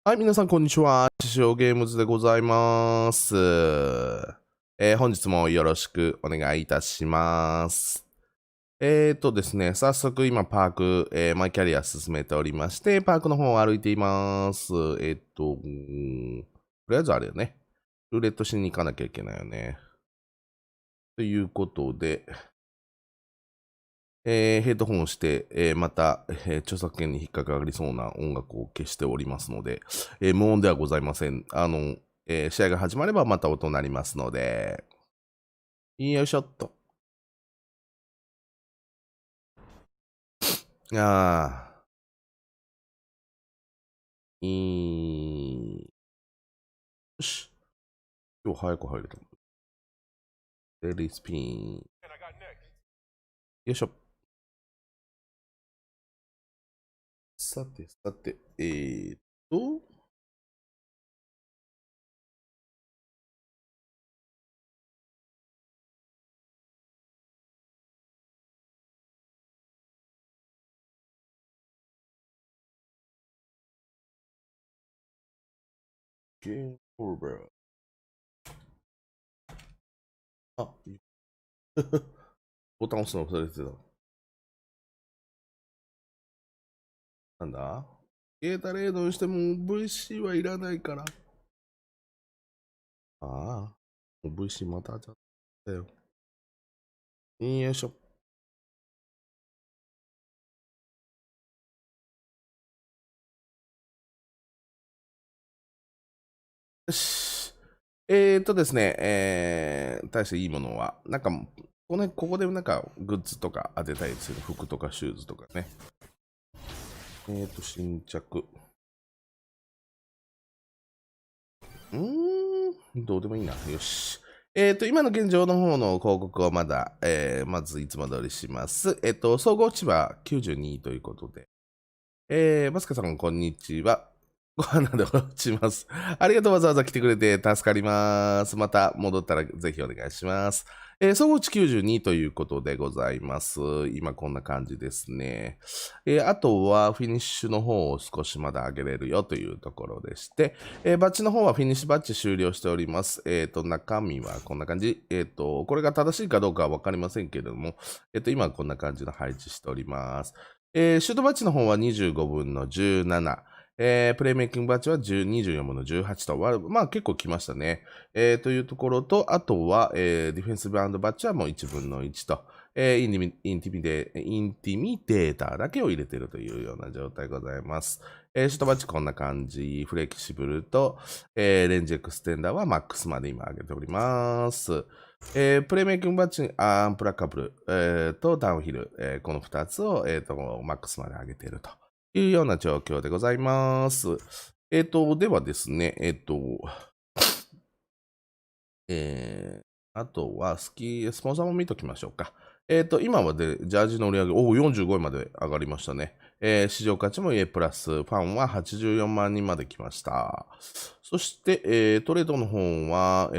はい、皆さん、こんにちは。獅子王ゲームズでございます。本日もよろしくお願いいたします。ですね、早速今、パーク、マイキャリア進めておりまして、パークの方を歩いています。とりあえずあれよね。ルーレットしに行かなきゃいけないよね。ということで、ヘッドホンをして、また、著作権に引っかかりそうな音楽を消しておりますので、無音ではございません。試合が始まればまた音鳴りますので、よいしょっと。あよし。今日早く入れた。デリースピン。よいしょ。さて、ゲームオーバー。あ、ボタン押すの忘れてた。なんだゲータレードにしても VC はいらないから。ああ、VC また当たったよ。よいしょ。よし。ですね、大していいものは、なんか、ここでなんかグッズとか当てたりする服とかシューズとかね。新着。どうでもいいな。よし。今の現状の方の広告をまずいつも通りします。総合値は92ということで。バスケさん、こんにちは。ご飯など落ちます。ありがとう、わざわざ来てくれて助かります。また戻ったらぜひお願いします。総合値92ということでございます。今こんな感じですね。あとはフィニッシュの方を少しまだ上げれるよというところでして、バッジの方はフィニッシュバッジ終了しております。中身はこんな感じ。これが正しいかどうかはわかりませんけれども、今はこんな感じの配置しております。シュートバッジの方は25分の17。プレイメイキングバッジは24分の18と、まあ結構来ましたね。というところと、あとは、ディフェンスバウンドバッジはもう1分の1と、インティミデーターだけを入れているというような状態ございます。シュートバッジこんな感じ。フレキシブルと、レンジエクステンダーはマックスまで今上げております。プレイメイキングバッジ、アンプラカブル、とダウンヒル、この2つを、マックスまで上げているというような状況でございます。ではですね、あとはスポンサーも見ときましょうか。今はで、ジャージの売り上げ、45位まで上がりましたね。市場価値も A+、ファンは84万人まで来ました。そして、トレードの方は、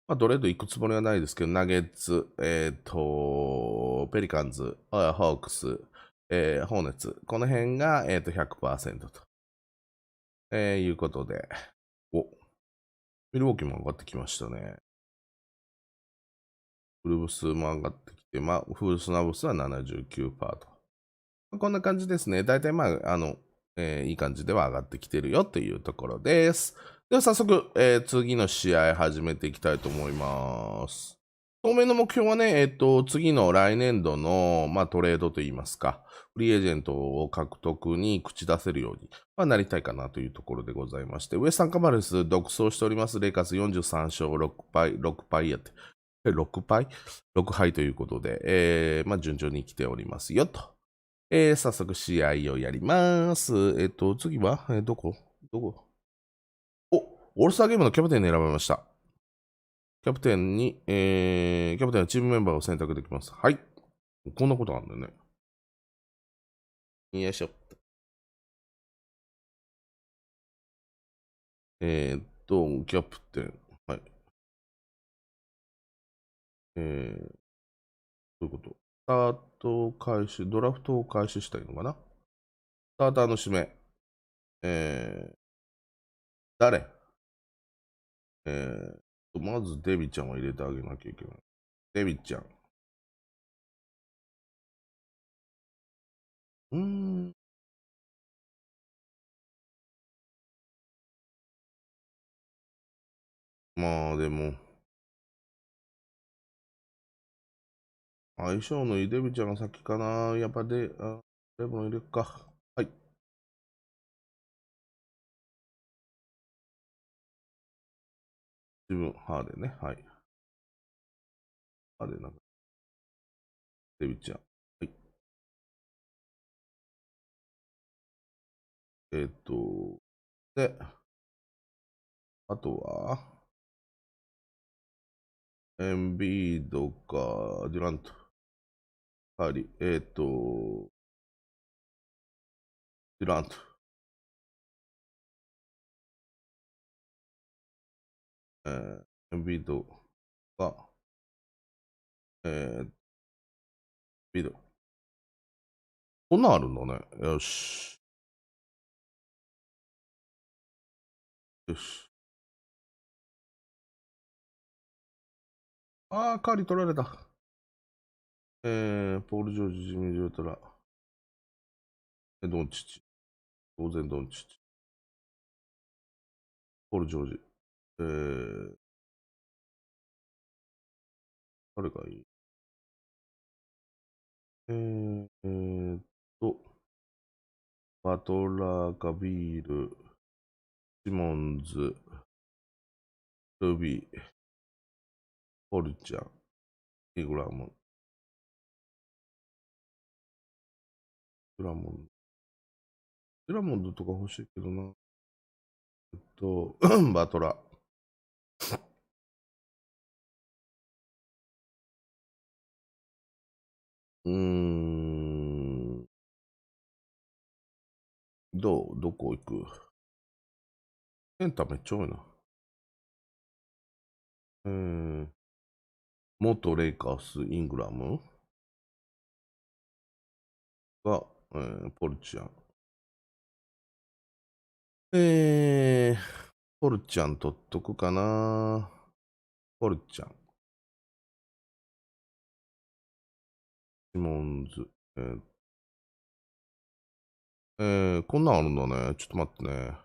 まあ、トレード行くつもりはないですけど、ナゲッツ、ペリカンズ、ホークス、ホーネッツ、この辺が、100% と、いうことで、ミルウォーキーも上がってきましたね。ウルブスも上がってきて、まあ、フールスナブスは79%と。こんな感じですね。大体まあ、いい感じでは上がってきてるよというところです。では早速、次の試合始めていきたいと思います。当面の目標はね、次の来年度の、まあ、トレードといいますか、フリーエージェントを獲得に口出せるように、まあ、なりたいかなというところでございまして、ウエスタンカマルス独走しております、レイカーズ43勝6敗やって、6敗 ?6 敗ということで、まあ、順調に来ておりますよと。早速試合をやります。次は、どこオールスターゲームのキャプテンに選ばれました。キャプテンはチームメンバーを選択できます。はい。こんなことあるんだよね。よいしょ。キャプテン。はい。どういうことスタート開始、ドラフトを開始したいのかなスターターの指名。誰まずデビちゃんは入れてあげなきゃいけない。デビちゃん。まあでも、相性のいいデビちゃんが先かな。やっぱレブロン入れるか。はい。自分、ハーデンね。はい。ハーデンなんか、デビちゃん。はい。で、あとは、エンビードか、デュラント、カーリー、デュラント、エンビードが、ビード。こんなんあるんだね。よし。よし。あー、カーリー取られた。ポール・ジョージ、ジミー・ジョータラ、ドンチッチ。当然ドンチッチ。ポール・ジョージ。誰がいいと、バトラー、ガビール、シモンズ、ルビー、ポルちゃん、イグラム、グラモンド。グラモンドとか欲しいけどな。バトラー。どこ行くセンターめっちゃ多いな。元レイカース、イングラムが、ポルチャン。ポルちゃん取っとくかな。ポルちゃん。シモンズ。こんなんあるんだね。ちょっと待ってね。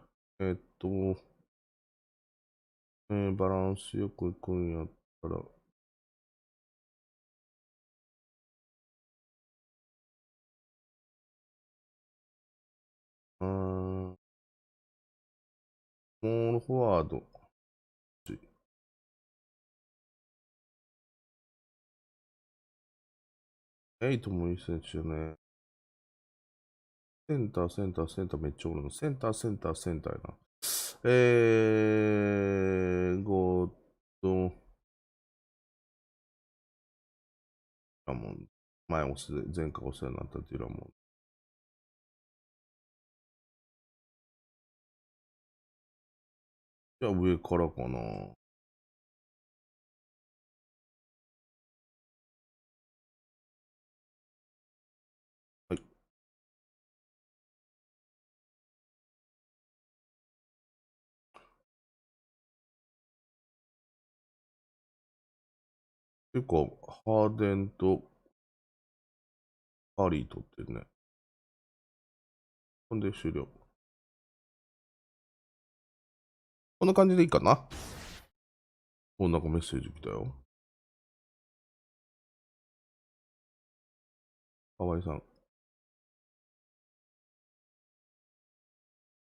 バランスよくいくんやったら、モールフォワード。エイトもいい選手よね。センター、センター、センターめっちゃおるの。センター、センター、センターやな。ゴード、ラモン。前回お世話になったデュラモン。じゃあ上からかな。はい。結構、ハーデンとカリー取ってるね。ほんで終了。こんな感じでいいかな。なんかメッセージ来たよ。河合さん。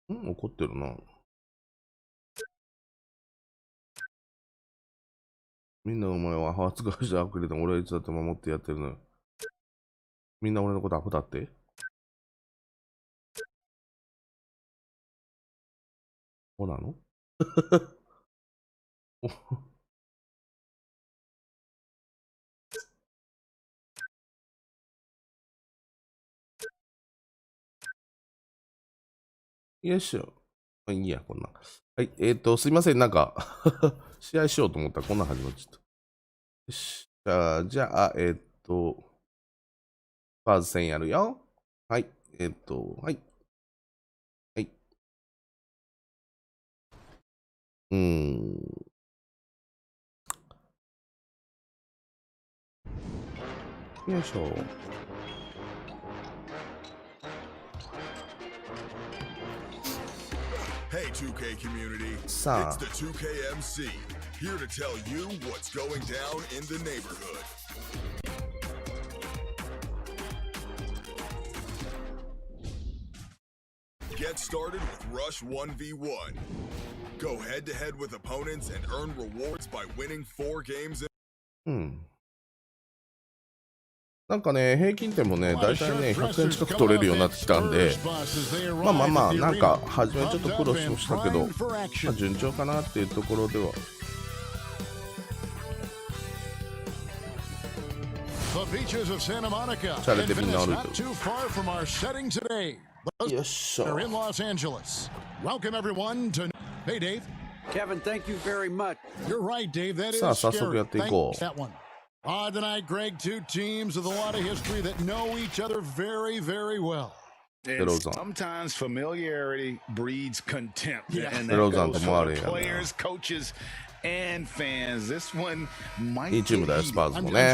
怒ってるな。みんなお前は発芽してあくれて俺はいつだって守ってやってるのよ。みんな俺のことアホだってそうなのよいしょ。いいや、こんな。はい、すいません、なんか試合しようと思ったらこんなん始まっちゃった。よし。じゃあ、パーズ戦やるよ。はい。はい。はい。よいしょ。Hey 2K community, it's さあ the 2KMC, here to tell you what's going down in the neighborhood. Get started with Rush 1v1. Go head to head with opponents and earn rewards by winning 4 games in なんかね、平均点もね、大体ね、100点近く取れるようになってきたんで、なんか、初めちょっと苦労しましたけど、順調かなっていうところでは。チャレテビになると。よっしょ。Kevin, thank you very much. You're right, Dave. That is さあ、早速やっていこう。 Tonight, Greg, two teams with a lot of history that know each other very, very well. And sometimes familiarity breeds contempt. Yeah. And that goes for players, coaches, and fans. This one might be. I'm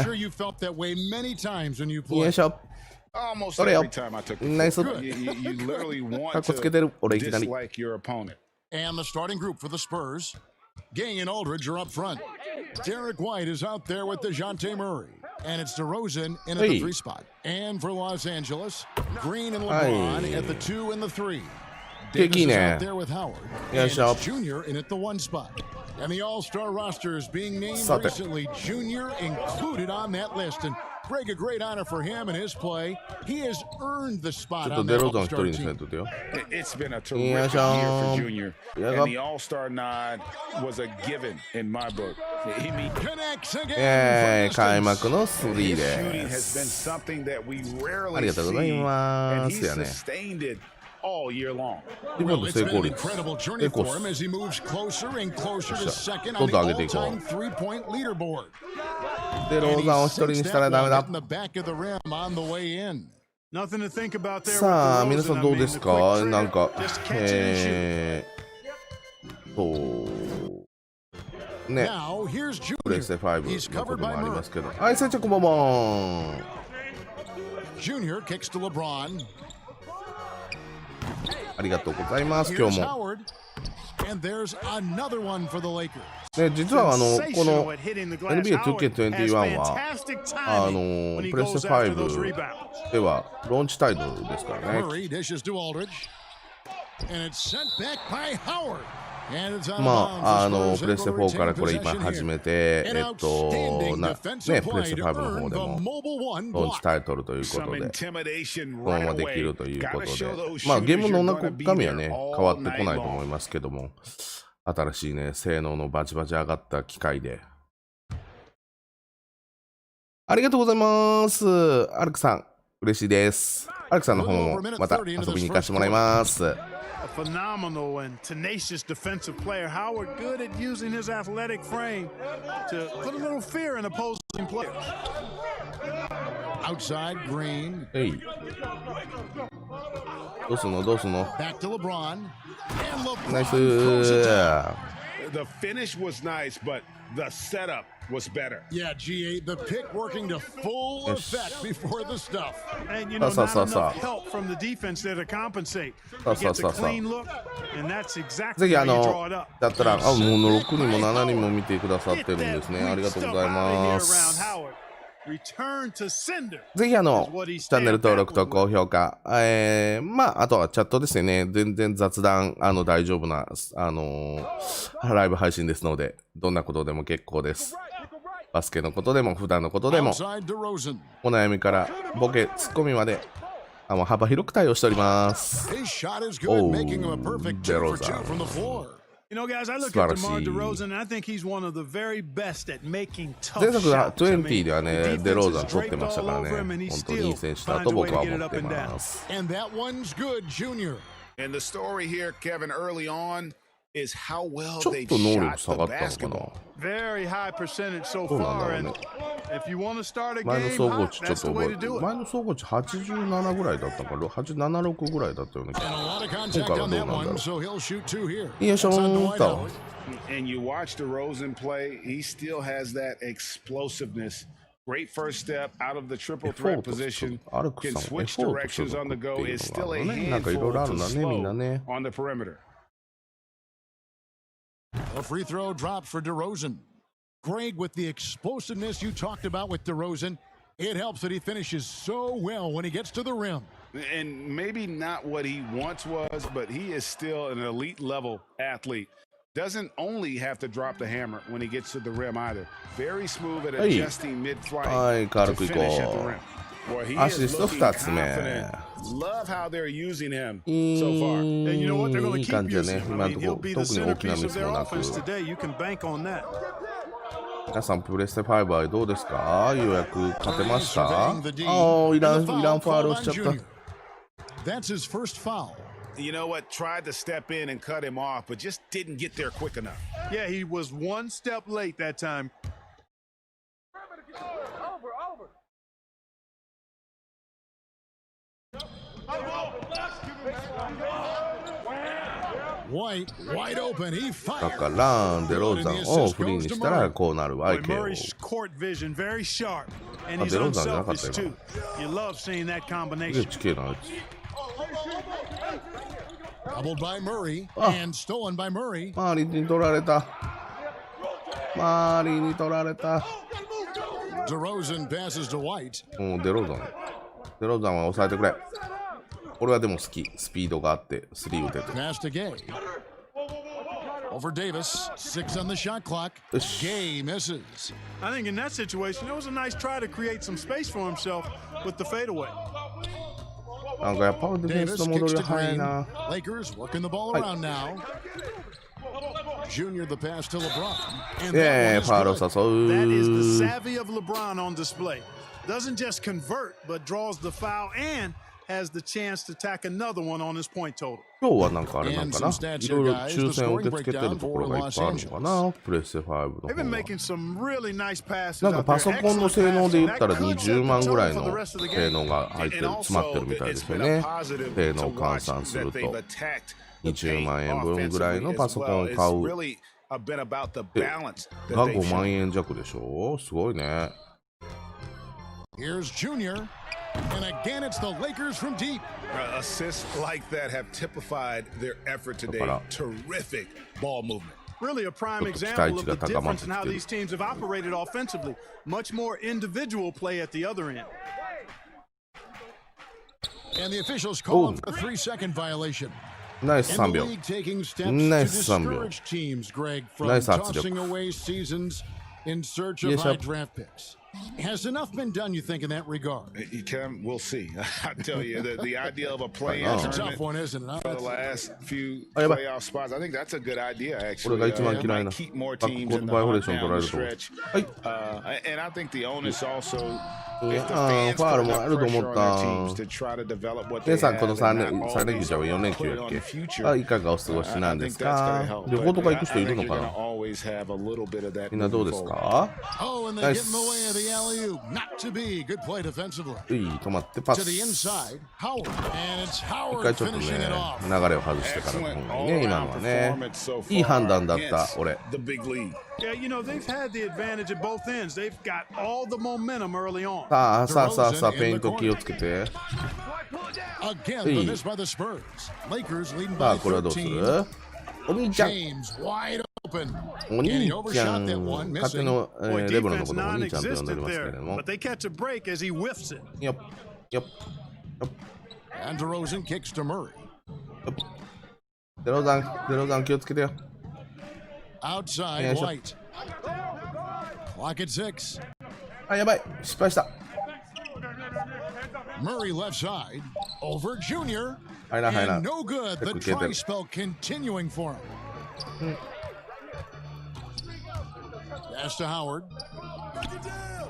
sure you felt that way many times when you played. よいしょ。 Almost every time I took the Nice. you literally want かっこつけてる、俺いきなり。 to dislike your opponent. And the starting group for the Spurs. Gang and Aldridge are up front. Derek White is out there with DeJounte Murray. And it's DeRozan in at the 3 spot. And for Los Angeles, Green and LeBron at the 2 and the 3. Davis is out there with Howard. And it's Junior in at the 1 spot. And the All-Star roster is being named recently. Junior included on that list. And Greg, a great honor for him and his play. He has earned the spot on the All-Star team. It's been a terrific year for Junior. And the All-Star nod was a given in my book. He connects again. 開幕の3 shooting で has す。 been something that we あり rarely がとうござい see. ま And す。 he's やね。 sustained it all year long. Well, it's been an incredible journey for him as he moves closer and closer to second on the all-time three-point leaderboard. で、ローザンを一人にしたらダメだ。 In the back of the rim on the way in. Nothing to think about there. さあ、皆さんどうですか？なんか、ね、プレステ5のこともありますけど。はい、先着こんばんは。Junior kicks to LeBron. ありがとうございます、今日も。 And there's another one for the Lakers. ね、実はこの NBA 2K21 はプレステ5ではローンチタイトルですからね。Murray dishes to Aldridge. And it's sent back by Howard. まあプレステ4からこれ今始めてね、プレステ5の方でもローンチタイトルということでこのままできるということで、まあゲームの中身はね変わってこないと思いますけども、新しいね性能のバチバチ上がった機械でありがとうございます。アルクさん嬉しいです。アルクさんの方もまた遊びに行かせてもらいます。Phenomenal and tenacious defensive player. Howard good at using his athletic frame to put a little fear in opposing players. Outside Green. Hey. どうすんのどうすんの Back to LeBron. And LeBron ナイス The finish was nice, but the setup was better. Yeah, G8, the pick working to full effect before the stuff. And you know, not enough help from the defense there to compensate. He gets a clean look, and that's exactly ぜひ how you draw it up. だったらもう6人も7人も見てくださってるんですね。ありがとうございます。ぜひチャンネル登録と高評価、まああとはチャットですね。全然雑談大丈夫なライブ配信ですので、どんなことでも結構です。バスケのことでも普段のことでも、お悩みからボケツッコミまで幅広く対応しております。おう、デロザン。You know, guys, I look at DeMar DeRozan, and I think he's one of the very best at making tough 前作 shots. 20ではね、デローザン取ってましたからね、本当にいい選手だと僕は思ってます。And that one's good, Junior. And the story here, Kevin, early on, is how well ちょっ they と能力 shot 下 the がったのかな。 Very high percentage so そうなんだ far, ろう and ね。If you want to start a 前の game 総合 hot, 値ちょっ that's と the 覚 way え to てる。 do it. 前の総合値87ぐらいだったか、876ぐらいだったような気 And が a lot of 今 contact 回は on どう that なんだろ one, so he'll shoot two here. う。よいしょ That's ー on んと。 And you watch DeRozan play, he still has that explosiveness. Great first step out of the triple threat position. Can switch directions on the go. Is still a handful to slow on the perimeter. A free throw dropped for DeRozan. Greg, with the explosiveness you talked about with DeRozan, it helps that he finishes so well when he gets to the rim. And maybe not what he once was, but he is still an elite level athlete. Doesn't only have to drop the hammer when he gets to the rim either. Very smooth at adjusting mid-flight to finish at the rim. Boy, he is looking confident. Love how they're using him so far. And you know what? They're going to keep using him. I mean, he'll be the centerpiece of their offense today. You can bank on that. 皆さん、プレステ5はどうですか？ようやく勝てました？ああ、イランファウルをしちゃった。That's his first foul. You know what? Tried to step in and cut him off, but just didn't get there quick enough. Yeah, he was one step late that time. White, wide open. He だ fired. からデローザンをフリーにしたらこうなるわ。 Boy, Murray's court vision very sharp, and he's DeRozan じゃなかった unselfish よ。 too. You love seeing that combination. HK のやつ。 Doubled by Murray Oh. and stolen by Murray. 周りに取られた。周りに取られた。 DeRozan passes to White. もうデローザン。デローザンは抑えてくれ。俺はでも好き。スピードがあって、スリー打てて。 Pass to Gay. Over Davis. 6 on the shot clock. Gay misses. I think in that situation, it was a nice try to create some space for himself with the fadeaway. なんかやっぱディフェン Davis スの戻 kicks り to 早い Green. な。 Lakers working the ball around now. Junior the pass to LeBron. And え that え、 one ファールを is good. That is 誘 the う。 savvy of LeBron on display. Doesn't just convert, but draws the foul and has the chance to tack another one on his point total. 今日はなんかあれなんかな。いろいろ抽選を受け付けてるところがいっぱいあるのかな。プレステ5の They've 方 been は。 making some really nice passes なんか out パ there. ソコンの Excellent 性能で passing. 言ったら That could set 20 the 万ぐらい tone for の the rest of the 性 game. 能が入ってる、 And 詰まって also, るみたいで it's すよ been a ね。 positive 性 to 能換 watch 算す that ると they've attacked the 20 paint 万円分ぐらいの offensively パ as ソコン well. を It's 買う really been about the で balance が that they've 5万 shown. 円弱でしょ。すごいね。 Here's Junior. And again, it's the Lakers from deep. Assists like that have typified their effort today. Terrific ball movement. Really a prime example of the difference in how these teams have operated offensively. Much more individual play at the other end. And the officials call him for a 3-second violation. ナイス And 3 the 秒。 league taking steps to Nice 3秒。 discourage teams, Greg, from ナイス圧力。 tossing away seasons in search of Yes, high sir. draft picks. Has enough been done, you think, in that regard? We'll see. I tell you, the idea of a play-in know. It's a tough tournament one, isn't it? for the last few あ、やばい。 playoff spots, I think that's a good idea, 俺 actually. が一番嫌い Might な。 keep more バック teams コー in ト the バイオレー hunt ション取 down られ the ると思う。 stretch. はい。 And I think the onus also, うん if the あー fans ファー put ルも enough あると思 pressure っ on た their。teams to try to develop what 皆 they さん、この have 3 and 連 not 3連 always 休じゃ4連 put 休 it やっ on け the future. あ、いかがお過ごしなん I です think that's か gonna help. 旅行とか行く I 人いる think の you're か gonna な always have a little bit of that みんなどう moving です forward. か Oh, and they Nice. get in the way of the alley-oop. Not to be. Good play defensively. いい、止まってパ To ス。 the inside, Howard. And it's 一 Howard 回ちょっと finishing it ね、 off. 流れを外してから今 Excellent 回ね、今の all-around はね。 performance so いい far 判断だった、 against 俺。 the big league. Yeah, you know, they've had the advantage at both ends. They've got all the momentum early on. さあ、ペイント気をつけて。 Again, Hey. the miss by the Spurs. Lakers leading さ by あ、これはどうす 13. るお兄ちゃん。 James wide open. お And 兄 he ちゃ overshot ん。 that one, 勝手 missing. の、 Boy, レブロンの defense ことをお兄ちゃんと呼んでおり non-existent ますけれ there, ども。 but they catch a break as he whiffs it. よっ、よっ、よっ、 And DeRozan kicks to Murray. デロザン気をつけてよ。 Outside, Yeah, sure. White. Clock at 6. あ、やばい。失敗した。 Murray left side. Over Junior. 入らん、入らん。 And no good. The Quick hit try there. spell continuing for him. Pass to Howard.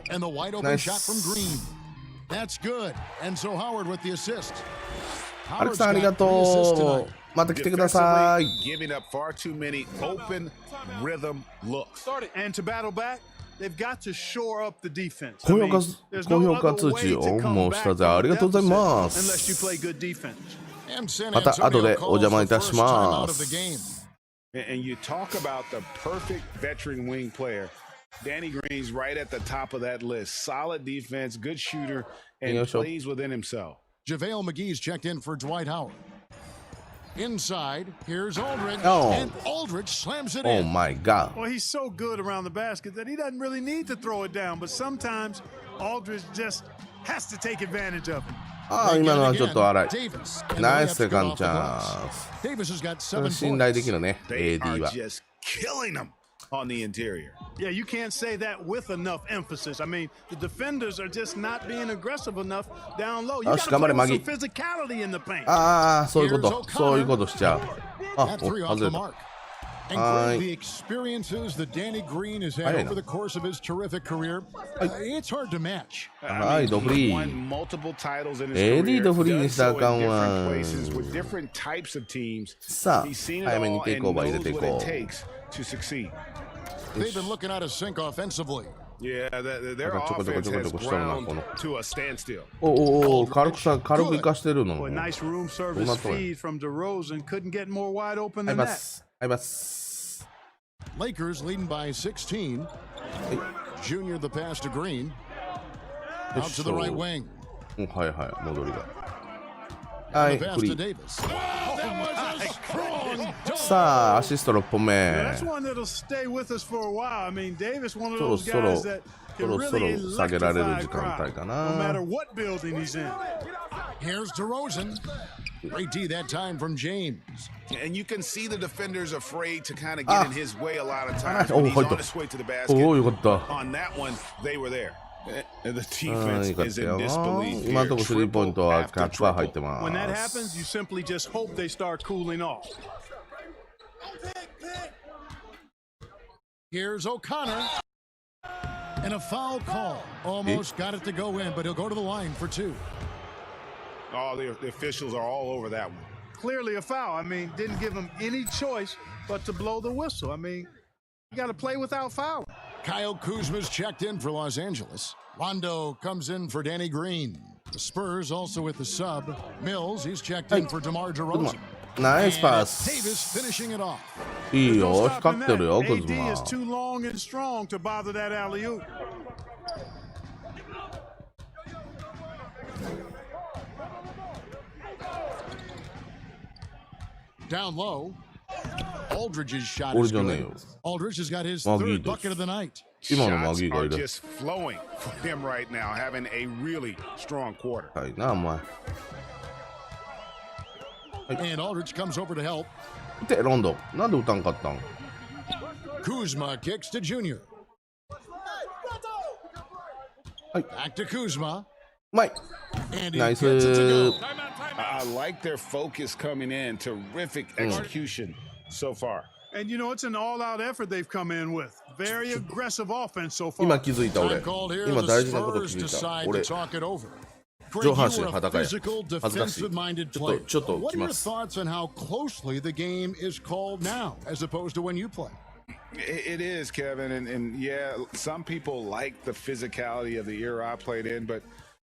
And the wide open Nice. shot from Green. That's good. And so Howard with the assist. アレクさん、ありが got three assists と tonight. う。また来てください。 Defensively, giving up far too many open rhythm looks. And to battle back, they've got to shore up the defense. 高評価通知オンもしたぜ。ありがとうございます。 unless you play good defense. また後でお邪魔いたします。 And you talk about the perfect veteran wing player. Danny Green's right at the top of that list. Solid defense, good shooter, and plays within himself. JaVale McGee's checked in for Dwight Howard. Inside, here's Aldridge, and Aldridge slams it in. Oh my God. Well, he's so good around the basket that he doesn't really need to throw it down, but sometimes Aldridge just has to take advantage of it. 今のはちょっと荒い。ナイスセカンドチャンス。信頼できるね、AD は。 On the interior. Yeah, you can't say that with enough emphasis. I mean, the defenders are just not being aggressive enough down low. You got to play with some physicality in the paint. そういうことしちゃう。外れた。And the experiences that Danny Green has had over the course of his terrific career, it's hard to match. はい、ドフリー。AD ドフリーにしたらあかんわ。さあ、早めにテイクオーバー入れていこう。 They've been looking out of sync offensively. Yeah, their offense has ground to a standstill. 軽く生かしてるの。 Nice room service feed from DeRozan. Couldn't get more wide open than that. Lakers leading by 16. Junior the pass to Green. Out to the right wing. はいはい、戻りが。はい、フリー。さあ、アシスト6本目。そろそろ下げられる時間帯かな。Here's DeRozan. Great D that time from James. And you can see the defenders afraid to kind of get in his way a lot of times. When he's on his way to the basket. On that one, they were there. And the defense is in disbelief. 今のところスリーポイントは100%入ってます。 When that happens, you simply just hope they start cooling off. Here's O'Connor. And a foul call. Almost got it to go in, but he'll go to the line for two. Oh, the officials are all over that one. Clearly a foul. I mean, didn't give him any choice but to blow the whistle. I mean, you got to play without foul. Kyle Kuzma's checked in for Los Angeles. Rondo comes in for Danny Green. The Spurs also with the sub. Mills, he's checked in for DeMar DeRozan. Nice pass. Davis finishing it off. いいよ、光ってるよ、クズマ。 AD is too long and strong to bother that alley-oop. Down low. Aldridge's shot is good. Aldridge has got his third bucket of the night. Shots are just flowing for him right now, having a really strong quarter. And Aldridge comes over to help. Kuzma kicks to Junior. Back to Kuzma. And nice. I like their focus coming in. Terrific execution so far. And you know, it's an all-out effort they've come in with. Very aggressive offense so far. 今気づいた俺。今大事なこと気づいた。俺。上半身裸や。恥ずかしい。ちょっと来ます。 What are your thoughts on how closely the game is called now, as opposed to when you play? It is, Kevin, and yeah, some people like the physicality of the era I played in, but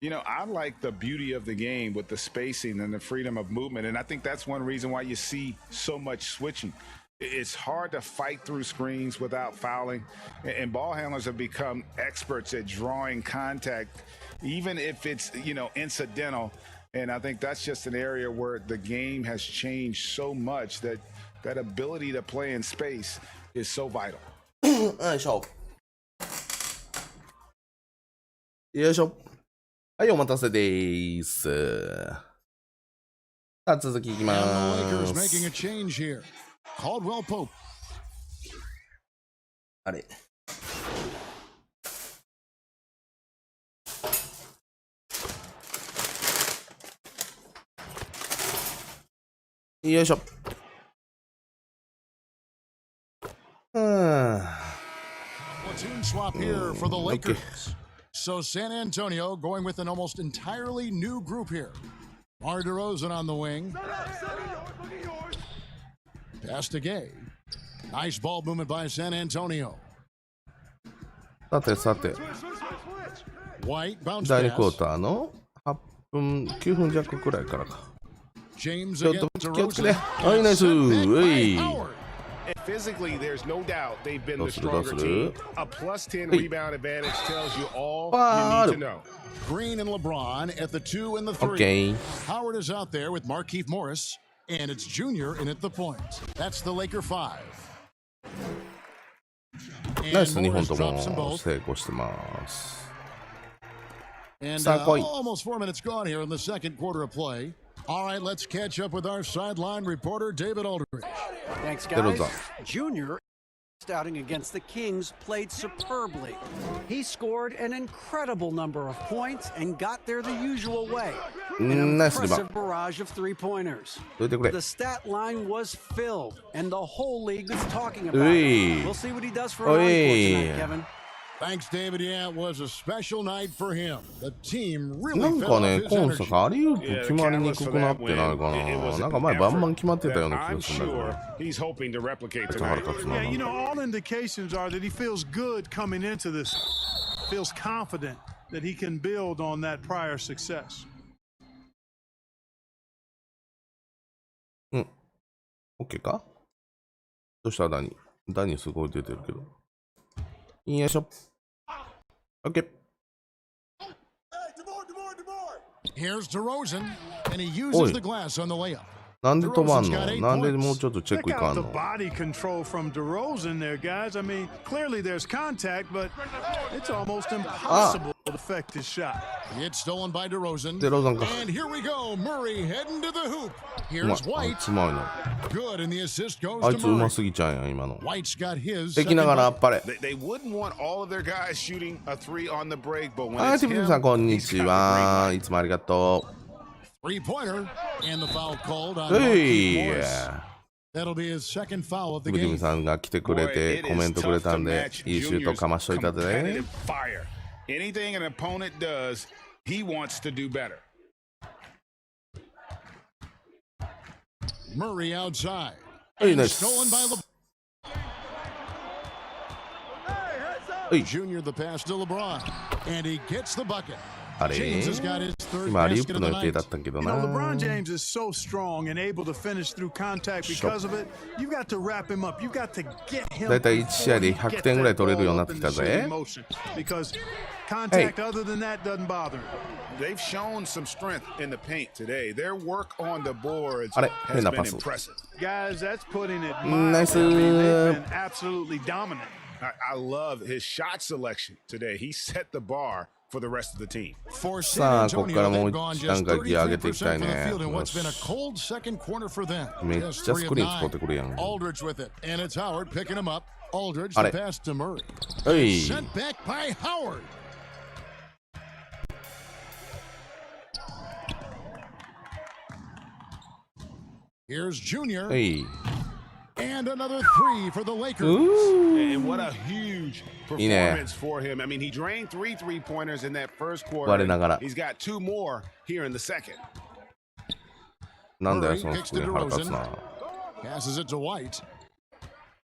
you know, I like the beauty of the game with the spacing and the freedom of movement, and I think that's one reason why you see so much switching. It's hard to fight through screens without fouling, and ball handlers have become experts at drawing contact, even if it's, you know, incidental. And I think that's just an area where the game has changed so much that that ability to play in space is so vital. よいしょ。よいしょ。はい、お待たせでーす。さあ、続きいきまーす。あれ。よいしょ。Platoon swap here for the Lakers. So San Antonio going with an almost entirely new group here. DeMar DeRozan on the wing. Pass to Gay. Nice ball movement by San Antonio. さてさて、 White bounce 第2クォー pass. ターの8分、9分弱くらいからか。 James ちょっと against 気をつけて。 DeRozan. はい、ナイス。 Set う back by い。 Howard. And physically, there's no doubt they've been the どうするどう stronger する team. A plus 10 Hey. rebound advantage tells you all Wow. you need to know. Green and LeBron at the 2 and the 3. OK。 Howard is out there with Markieff Morris, and it's Junior in at the point. That's the Laker 5. ナイス、 And 2本 Morris と drops them も both. 成功してます。 And Stop going. almost 4 minutes gone here in the second quarter of play. All right, let's catch up with our sideline reporter, David Aldridge. Thanks, Little guys. dog. Junior outing against the Kings played superbly. He scored an incredible number of points and got there the usual way. An Nice rebound. impressive barrage of three-pointers. どいてくれ。 The stat line was filled, and the whole league was talking about Hey. it. We'll see what he does for an encore Hey. tonight, Kevin. Thanks, David. Yeah, it was a special night for him. The team な really ん fell か off ね、 his 今作 energy. アリウープ Yeah, 決 the まりに catalyst く for くな that ってないか win, it な。 was なん an か前バンバン effort 決まってたような that 気 I'm がするんだ sure けど。 he's hoping to replicate めっちゃ腹 tonight. 立つな。 Yeah, なん you know, か all indications are that he feels good coming into this. Feels confident that he can build on that prior success. OK かどうしたダニダニすごい出てるけど。よいしょ。OK。 Here's DeRozan, and he Oi. uses the glass on the layup. なんで止まんのなんでもうちょっとチェッ Check クいか out ん the の body control from DeRozan there, guys. I mean, clearly there's contact, but it's almost impossible to affect his shot. It's stolen by DeRozan. デローザンか。 And here we go. Murray heading to the hoop. うまい Here's あい White. つうまいな。 Good, and the assist goes あい to つうま Murray. すぎちゃんやん、今の。 White's got his できながらあ second っぱれ。 They wouldn't want all of their guys shooting a three on the break, but when はい、 it's ティフィ him, さん、こんに he's ち got the green は。 light. いつもありがと three-pointer, and the foul called う。 on は Markieff い。 Morris. That'll be his second foul of テ the ィフィ game. さんが来てくれ Boy, て、 it コメ is ントくれ tough た to んで、 match いいシュート Junior's かましといたで competitive。fire. Anything an opponent does, he wants to do better. Murray outside. はい、 And ナイス。 stolen by LeBron. はい。 Junior the pass to LeBron. And he gets the bucket. あれ James has got his third 今、アリウー basket プ of の the 予定 night. だったけど You な。 know, LeBron James is so strong and able to finish through contact because of it. You've got to wrap him up. You've got to get him. だいたい1試合で before he 100点ぐらい取れるようになってきた gets that ball ぜ up in the shooting motion. Because contact other than that doesn't bother him. They've shown some strength in the paint today. Their work on the boards あれ has 変な been パス。 impressive. Guys, that's putting it Nice. mildly. I mean, they've been absolutely dominant. I love his shot selection today. He set the bar for the rest of the team. For さあ、 San ここから Antonio, もう they've gone 一段 just 階ギア上げていきた 33% い from the ね。 field in よ what's been a し cold second quarter for them. めっ Just ちゃ 3 of スクリーン使っ 9. てくるやん。 Aldridge with it, and it's Howard picking him up. Aldridge あ the れ pass to Murray. はい。 Sent back by Howard. Here's Junior, はい。 and another three for the う Lakers. ー And what a huge performance for him. I mean, he drained 3 3-pointers in that first quarter. 我ながら。 He's got 2 more here in the second. なんだよ、そのスクリーン腹立つな。 Passes it to White.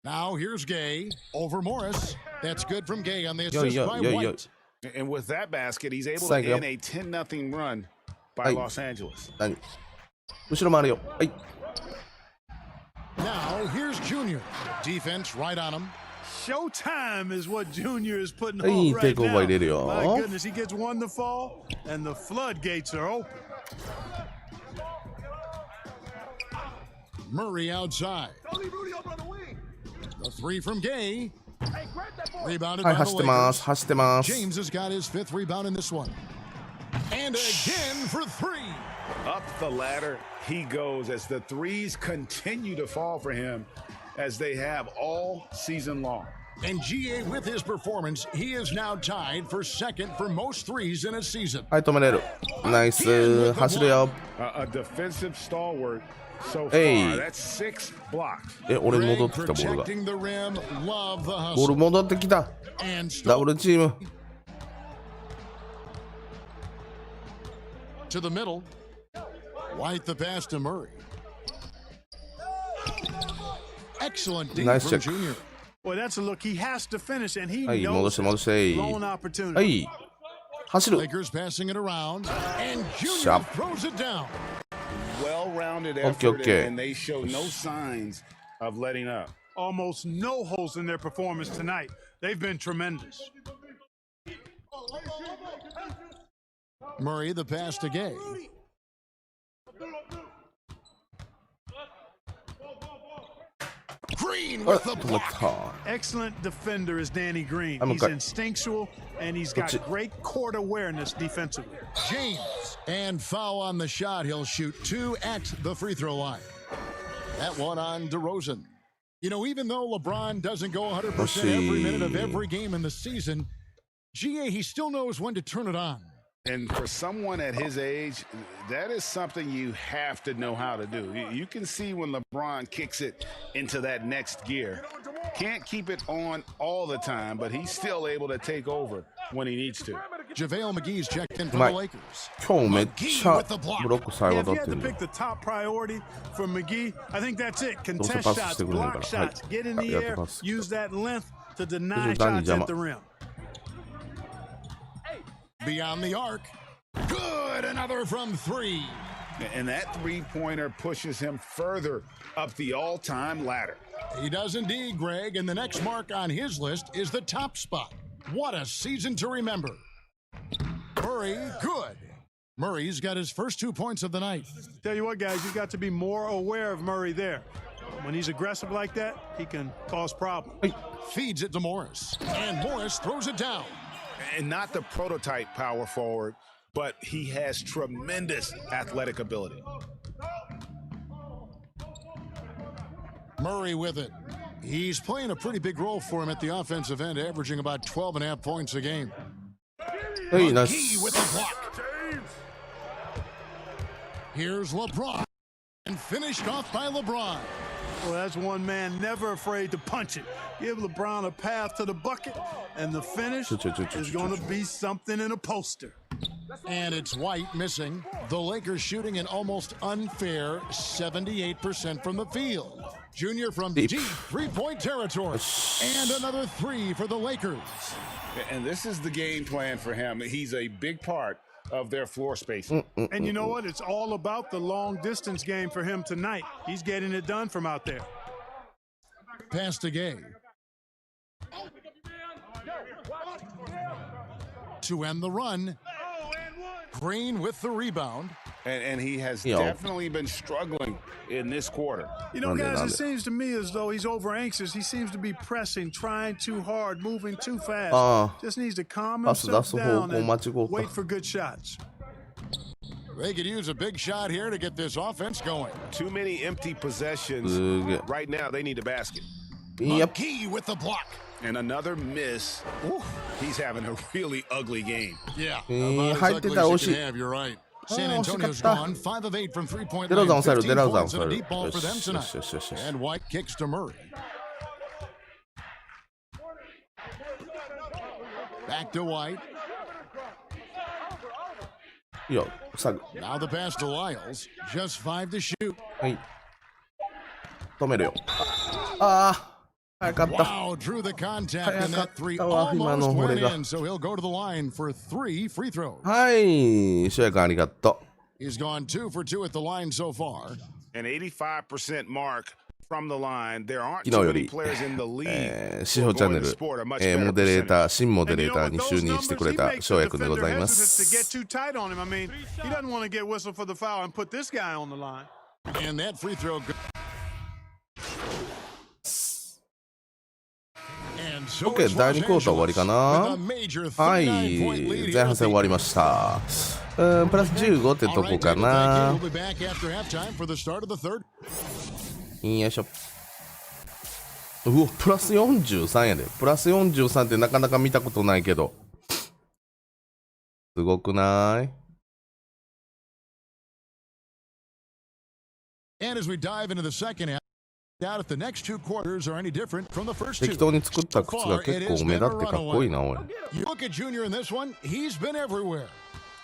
Now here's Gay over Morris. That's good from Gay on the assist by White. And with that basket, he's able to Thank you. end a 10-0 run by Hey. Los Angeles. 何後ろ回るよ。はい。 Now here's Junior. Defense right on him. Showtime is what Junior is putting はい、 on テイ right クオーバー入れる now. よ。 My goodness, he gets one to fall, and the floodgates are open. Murray outside. The three from Gay. Rebounded はい、 by 走 the ってます Lakers. 走ってます James has got his fifth rebound in this one. And again for three. Up the ladder he goes as the threes continue to fall for him as they have all season long. And GA with his performance, he is now tied for second for most threes in a season. はい止めれるナイス走るよ A defensive stalwart so far. Hey. That's 6 blocks. え俺に Greg 戻ってきたボールが protecting the rim, love the ボール hustle. 戻ってきた And ダブルチーム to the middle. White the pass to Murray. Excellent D Nice from check. Junior. Boy, that's a look he has to finish, and he はい、戻 knows して戻して。 lone opportunity. はい。走る。 Lakers passing it around, and Junior Shot. throws it down. Well-rounded Okay, effort, okay. and they show no signs of letting up. Almost no holes in their performance tonight. They've been tremendous. Murray, the pass to Gay. Green with the block. Excellent defender is Danny Green. I'm He's okay. instinctual, and he's got great court awareness defensively. James. And foul on the shot. He'll shoot 2 at the free throw line. That one on DeRozan. You know, even though LeBron doesn't go 100% every minute of every game in the season, GA, he still knows when to turn it on. And for someone at his age, that is something you have to know how to do. You can see when LeBron kicks it into that next gear. Can't keep it on all the time, but he's still able to take over when he needs to. JaVale McGee's checked in for the Lakers. 今日めっちゃブロック最 Yeah, 後 if 取 you って had to る。 pick the top priority for McGee, I think that's it. どうせ Contest パス shots, してくれないか block ら。はい。 shots, get in あ the りがとう air, ございます。 use that length to deny ちょっとダニ shots 邪魔。 at the rim. Beyond the arc. Good, another from 3. And that three-pointer pushes him further up the all-time ladder. He does indeed, Greg, and the next mark on his list is the top spot. What a season to remember. Murray, good. Murray's got his first 2 points of the night. Tell you what, guys, you've got to be more aware of Murray there. When he's aggressive like that, he can cause problems. Feeds it to Morris, and Morris throws it down. And not the prototype power forward, but he has tremendous athletic ability. Murray with it. He's playing a pretty big role for him at the offensive end, averaging about 12.5 points a game. Hey, nice. McGee with the block. Here's LeBron. And finished off by LeBron. Well, that's one man never afraid to punch it. Give LeBron a path to the bucket, and the finish is going to be something in a poster. And it's White missing. The Lakers shooting an almost unfair 78% from the field. Junior from deep three-point territory. And another 3 for the Lakers. And this is the game plan for him. He's a big part of their floor spacing. And you know what? It's all about the long distance game for him tonight. He's getting it done from out there. Pass to Gay. To end the run. Green with the rebound. And he has definitely been struggling in this quarter. You know, guys, it seems to me as though he's over anxious. He seems to be pressing, trying too hard, moving too fast. Just needs to calm himself down and wait for good shots. They could use a big shot here to get this offense going. Too many empty possessions. Right now, they need a basket. McGee with the block. And another miss. Ooh, he's having a really ugly game. Yeah, about as ugly as you can have, you're right. San Antonio's gone 5 of 8 from 3-point line. 15 points and a deep ball for them tonight. And White kicks to Murray. Back to White. Now the pass to Lyles. Just 5 to shoot. 止めるよ。ああ。早かった。 Wow, drew the contact and that 3 almost went in, so he'll go to the line for 3 free throws. はい、シュヤ君ありがとう。 He's gone 2 for 2 at the line so far. An 85% mark from the line. There aren't too many players in the league. 獅子王チャンネル、モデレーター、新モデレーターに就任してくれたシュヤ君でございます。And that free throw. OK、第2クォーター終わりかな。はい、前半戦終わりました。プラス15ってとこかな。よいしょ。うわ、プラス43やで。プラス43ってなかなか見たことないけど。すごくない？ And as we dive into the second half, doubt if the next 2 quarters are any different from the first 2. 適当に作った靴が結構目立ってかっこいいな、おい。You look at Junior in this one, he's been everywhere.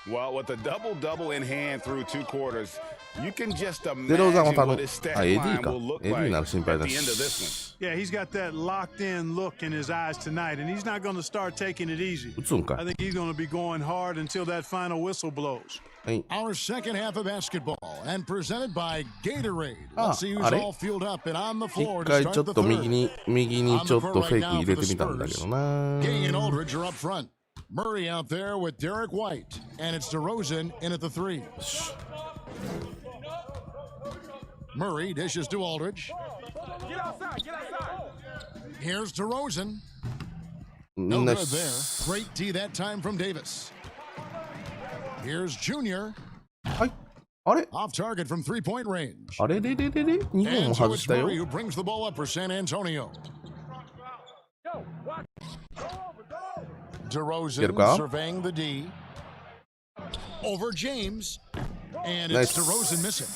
Well, with a double-double in hand through 2 quarters, you can just デローザンは imagine 多分 what his stat AD line か will look AD にな like る心配 at だ the end of し this one. Yeah, he's got that locked in look in his eyes tonight, and he's not going to start taking it easy. 打つんか I think he's going to be going hard until that final whistle blows. はい Our second half of basketball and presented by Gatorade. Let's see who's あれ all fueled up and on the 一 floor to 回ちょ start っ the と右 third. にちょっとフェイク入れてみたんだけどな King and Aldridge are up front. Murray out there with Derek White, and it's DeRozan in at the 3. Murray dishes to Aldridge. Here's DeRozan. No good there. Great D that time from Davis. Here's Junior. はいあれ Off target from 3-point range. あれれれれれ2本 And も so 外 it's したよ Murray who brings the ball up for San Antonio. DeRozan surveying the D. Over James. And it's DeRozan missing.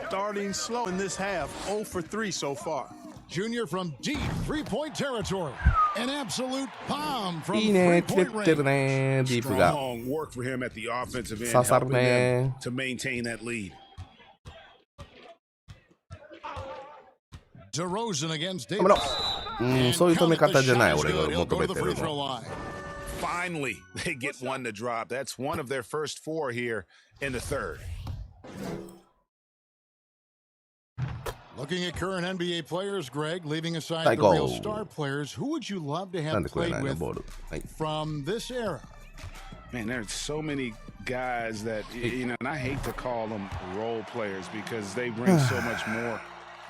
Starting slow in this half, 0 for 3 so far. Junior from deep 3-point territory. An absolute bomb from いいね切れ 3-point てる range. ねディープが Strong work for him at the offensive end, 刺さる helping ね them to maintain that lead. DeRozan against 止めろ Davis. そういう止め方じゃない And 俺が count it, the shot is good. He'll 求 go め to て the る free throw の line. Finally, they get one to drop. That's one of their first 4 here in the third. Looking at current NBA players, Greg, leaving aside the Psycho. real star players, who would you love to なん have でこれ played ないの with ボールはい from this era? Man, there's so many guys that, you know, and I hate to call them role players because they bring so much more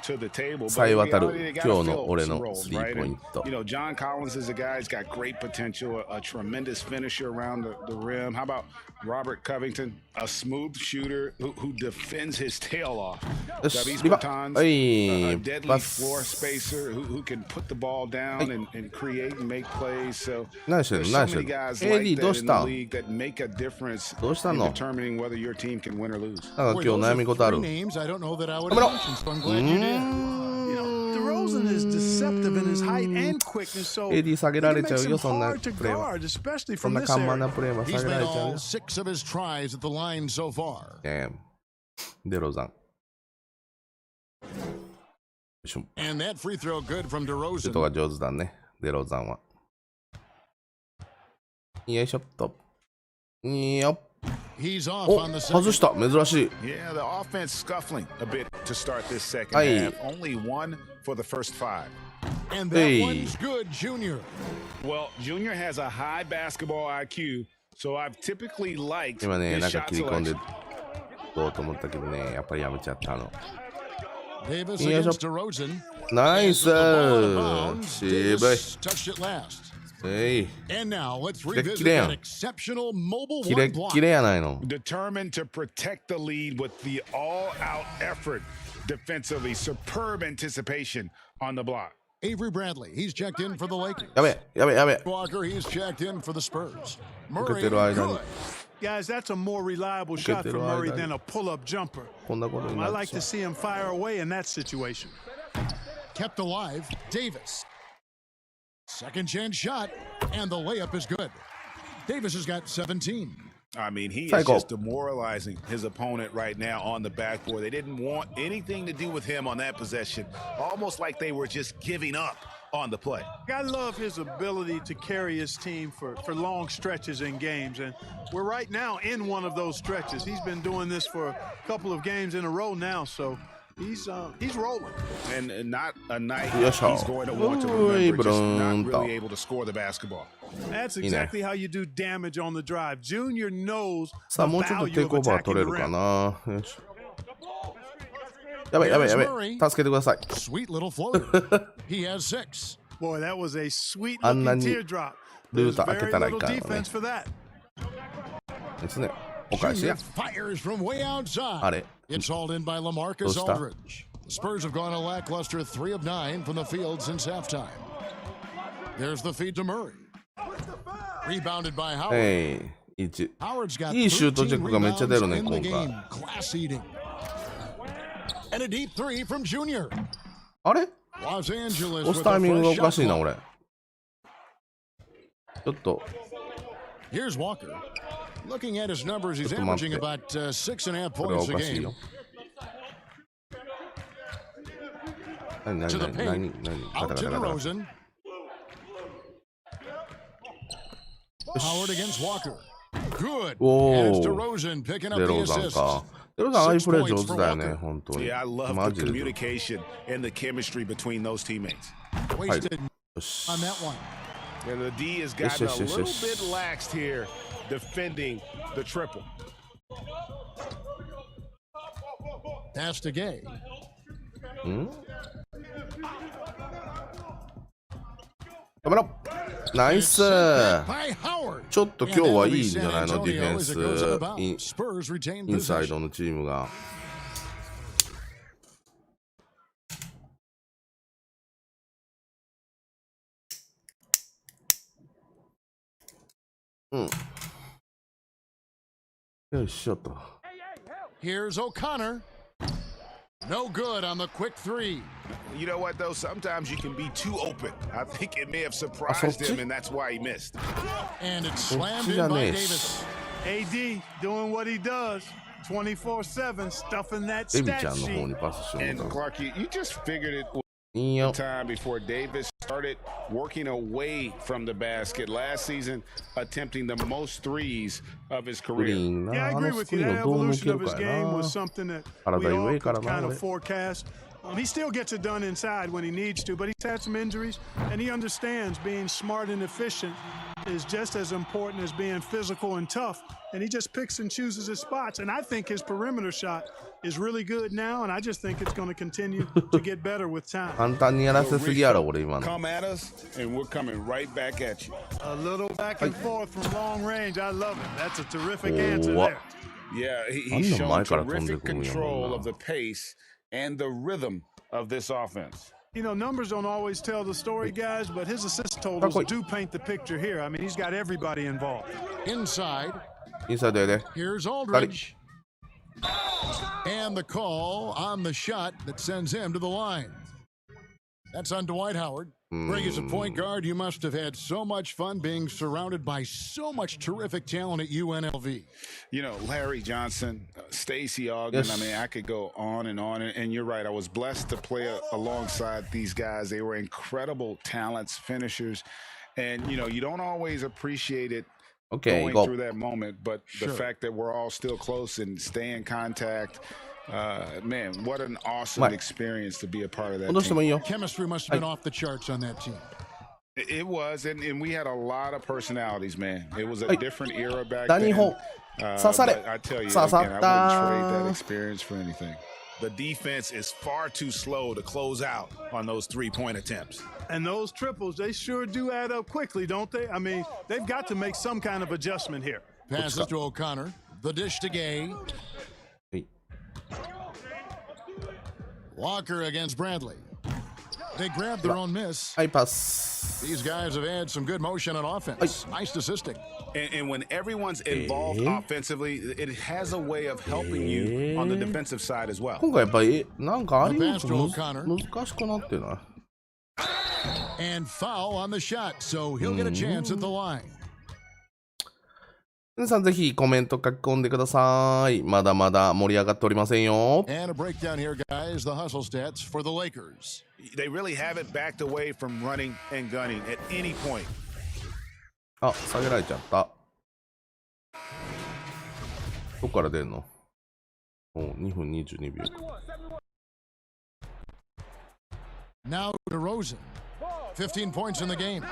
to the table. さえ But 渡る they 今 gotta 日の fill 俺 some の roles, スリー right? ポイン And, ト you know, John Collins is a guy who's got great potential, a tremendous finisher around the rim. How about Robert Covington, a smooth shooter who defends his tail off? よし Davis リバ Bertans, は a い deadly パス floor spacer who can put the ball down and create and make plays. So 何してん there's の so 何して many んの guys AD like どう that し in た the league that make a difference どうした in の determining whether your team can win or lose. なんか Boy, 今日 those 悩み are 事あ three る names I don't know that I would 止めろ have mentioned, so I'm glad you did. DeRozan is deceptive in his height and quickness, so AD 下げ he ら can れ make ちゃう some よそんな hard to プレーは guard, especially そん from な this 緩慢 area. なプレーは He's 下げら made れちゃう all よ 6 of his tries at the line so far. デロザンよいしょ And that free throw good from シュー DeRozan. トが上手だねデロザンはよいしょっとよっ He's off お on the 外 second. した珍しい Yeah, the offense scuffling a bit to start this second Aye. half. Only 1 for the first 5. And that Hey. one's good, Junior. Well, Junior has a high basketball IQ, so I've typically liked 今ね his なんか shot 切り込んで selection. こうと思ったけどねやっぱりやめちゃったの Davis Yeah, against DeRozan. ナイス The ball out of bounds. 渋い Davis touched it last. えい And now let's キレッ revisit キレやん that exceptional mobile キレ one ッ block. キレやないの Determined to protect the lead with the all-out effort defensively. Superb anticipation on the block. Avery Bradley, he's checked in for the Lakers. やべやべやべ Walker, he's checked in for the Spurs. 受け Murray, てる間に good. Guys, that's a more reliable shot te for lo Murray hagan. than a pull-up jumper. こんなことに I なっ like て to see him fire away in that situation. Kept alive, Davis. Second chance shot, and the layup is good. Davis has got 17. I mean, he is Psycho. just demoralizing his opponent right now on the backboard. They didn't want anything to do with him on that possession, almost like they were just giving up on the play. I love his ability to carry his team for long stretches in games, and we're right now in one of those stretches. He's been doing this for a couple of games in a row now, so he's rolling. And not a night Yes, he's sir. going to want to Oi, remember, just not Bronto. really able to score the basketball. That's exactly how you do damage on the drive. Junior knows さあ the もうちょっとテ value イ of クオーバー attacking 取れ the るか rim. なよしやべやべやべ助けてください Sweet little floater. He has 6. Boy, that was a sweet あんな looking に teardrop. ル There's ート開け very たらい little かんよね defense for that. ですねお返し Junior や fires from way outside. あれ It's hauled in by LaMarcus どうした Aldridge. The Spurs have gone a lackluster 3 of 9 from the field since halftime. There's the feed to Murray. Rebounded by Howard. えい1 Howard's got いいシュートチェックがめっちゃ出るね 13 rebounds in the 今回 game. Class eating. And a deep 3 from Junior. あれ Los Angeles 押す with タイ a ミングがお fresh か shot しいな clock. 俺ちょっと Here's Walker. Looking at his numbers, he's averaging about 6.5 points a game. To the paint. Out to DeRozan. Howard against Walker. Good. And it's DeRozan picking up the assist. DeRozan プレー上手だよね、本当に。 Yeah, I love the communication and the chemistry between those teammates. Wasted on that one. And the D has gotten a little bit laxed here defending the triple. Pass to Gay. Nice. ちょっと今日はいいんじゃないの、ディフェンス、インサイドのチームが。よいしょと。Here's O'Connor. No good on the quick three. You know what, though? Sometimes you can be too open. I think it may have surprised him, and that's why he missed. And it's slammed in by Davis. AD doing what he does. 24/7, stuffing that stat sheet. And Clark, you just figured it was time before Davis started working away from the basket last season, attempting the most threes of his career. Yeah, I agree with you. That evolution of his game was something that we all could kind of forecast. He still gets it done inside when he needs to, but he's had some injuries, and he understands being smart and efficient is just as important as being physical and tough. And he just picks and chooses his spots. And I think his perimeter shot is really good now, and I just think it's going to continue to get better with time. 簡単にやらせすぎやろ、俺今の。 Come at us, and we're coming right back at you. A little back and forth from long range. I love it. That's a terrific answer there. Yeah, he's shown terrific control of the pace and the rhythm of this offense. You know, numbers don't always tell the story, guys, but his assist totals do paint the picture here. I mean, he's got everybody involved. Inside. Here's Aldridge. And the call on the shot that sends him to the line. That's on Dwight Howard. Greg, as a point guard, you must have had so much fun being surrounded by so much terrific talent at UNLV. You know, Larry Johnson, Stacey Ogden, I mean, I could go on, and you're right. I was blessed to play alongside these guys. They were incredible talents, finishers, and, you know, you don't always appreciate it going through that moment, but the fact that we're all still close and stay in contact, man, what an awesome experience to be a part of that team. Chemistry must have been off the charts on that team. It was, and we had a lot of personalities, man. It was a different era back then. But I tell you, again, I wouldn't trade that experience for anything. The defense is far too slow to close out on those three-point attempts. And those triples, they sure do add up quickly, don't they? I mean, they've got to make some kind of adjustment here. Passes to O'Connor. The dish to Gay. Walker against Bradley. They grabbed their own miss. These guys have had some good motion on offense. Nice assisting. And when everyone's involved offensively, it has a way of helping you on the defensive side as well. 今回やっぱりなんかあり難しくなってない And foul on the shot, so he'll get a chance at the line. 皆さんぜひコメント書き込んでください。まだまだ盛り上がっておりませんよ。And a breakdown here, guys. The hustle stats for the Lakers. They really haven't backed away from running and gunning at any point. あ、下げられちゃった。どこから出るの？おう、2分22秒。Now DeRozan. 15 points in the game.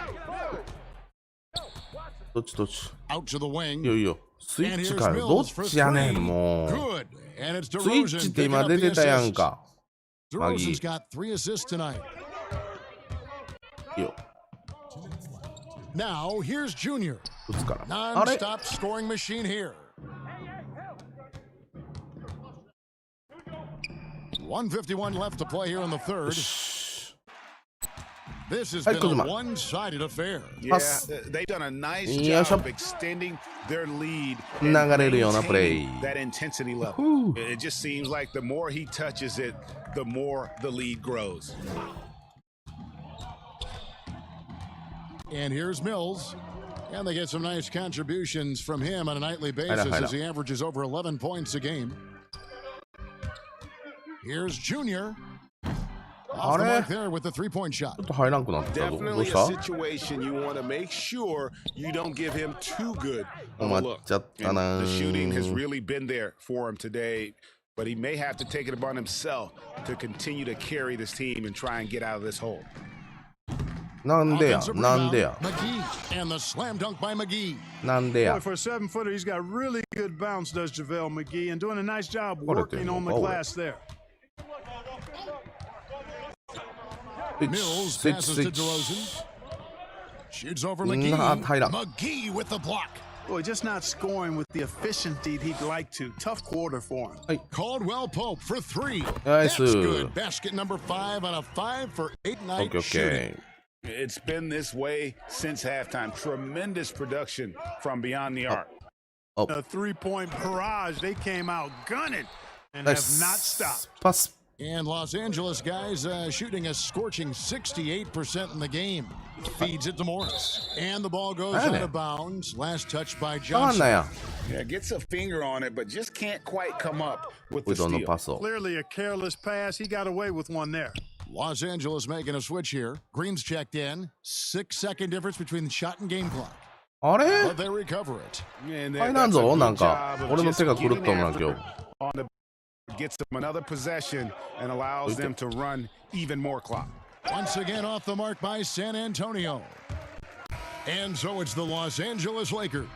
どっちどっち Out to the wing. いよいよ。スイッチかよ。どっちやねん、もう。Good. And it's スイッチって今出てたやんか。DeRozan's got 3 assists tonight. いいよ。Now here's Junior. 打つから。あれ Non-stop scoring machine here. 151 left to play here in the third. This has been a one-sided affair. Yeah, they've done a nice job extending their lead and 流れるようなプレイ。 that intensity level. It just seems like the more he touches it, the more the lead grows. And here's Mills. And they get some nice contributions from him on a nightly basis as he averages over 11 points a game. Here's Junior. Off the mark there with the three-point shot. Definitely a situation you want to make sure you don't give him too good of a look. And the shooting has really been there for him today, but he may have to take it upon himself to continue to carry this team and try and get out of this hole. なんでや McGee and the slam dunk by McGee. なんでや Boy, for a 7-footer, he's got really good bounce, does JaVale McGee, and doing a nice job working on the glass there. Mills passes to DeRozan. Shoots over McGee. McGee with the block. Boy, just not scoring with the efficiency he'd like to. Tough quarter for him. Caldwell Pope for three. Nice. That's good. Basket number 5 on a 5 for 8-night shooting. It's been this way since halftime. Tremendous production from beyond the arc. A three-point barrage. They came out gunning and have not stopped. Pass. And Los Angeles guys shooting a scorching 68% in the game. Feeds it to Morris. And the ball goes out of bounds. Last touch by Johnson. Yeah, gets a finger on it, but just can't quite come up with the steal. Clearly a careless pass. He got away with one there. Los Angeles making a switch here. Green's checked in. 6-second difference between the shot and game clock. But they recover it. Gets them another possession and allows them to run even more clock. Once again off the mark by San Antonio. And so it's the Los Angeles Lakers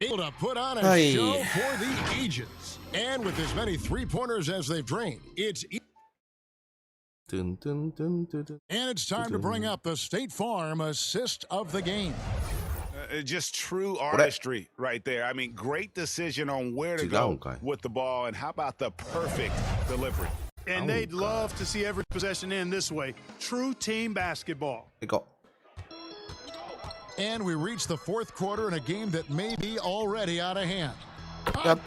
able to put on a show for the ages. And with as many three-pointers as they've drained, and it's time to bring up the State Farm assist of the game. Just true artistry right there. I mean, great decision on where to go with the ball, and how about the perfect delivery? And they'd love to see every possession end this way. True team basketball. And we reach the fourth quarter in a game that may be already out of hand. Again,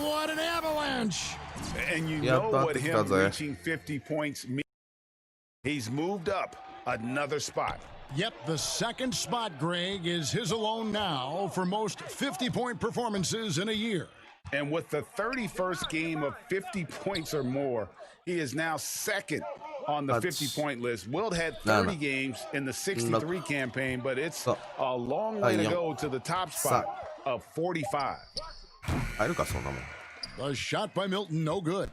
what an avalanche! And you know what him reaching 50 points means. He's moved up another spot. Yep, the second spot, Greg, is his alone now for most 50-point performances in a year. And with the 31st game of 50 points or more, he is now second on the 50-point list. Wilt had 30 games in the 63 campaign, but it's a long way to go to the top spot of 45. The shot by Milton, no good.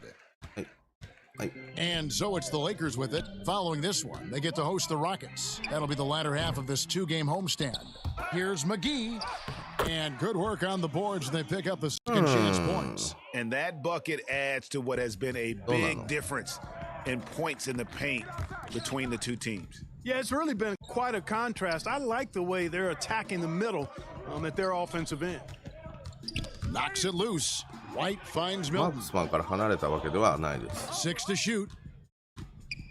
And so it's the Lakers with it. Following this one, they get to host the Rockets. That'll be the latter half of this two-game homestand. Here's McGee. And good work on the boards, and they pick up the second chance points. And that bucket adds to what has been a big difference in points in the paint between the two teams. Yeah, it's really been quite a contrast. I like the way they're attacking the middle at their offensive end. Knocks it loose. White finds Milton. 6 to shoot.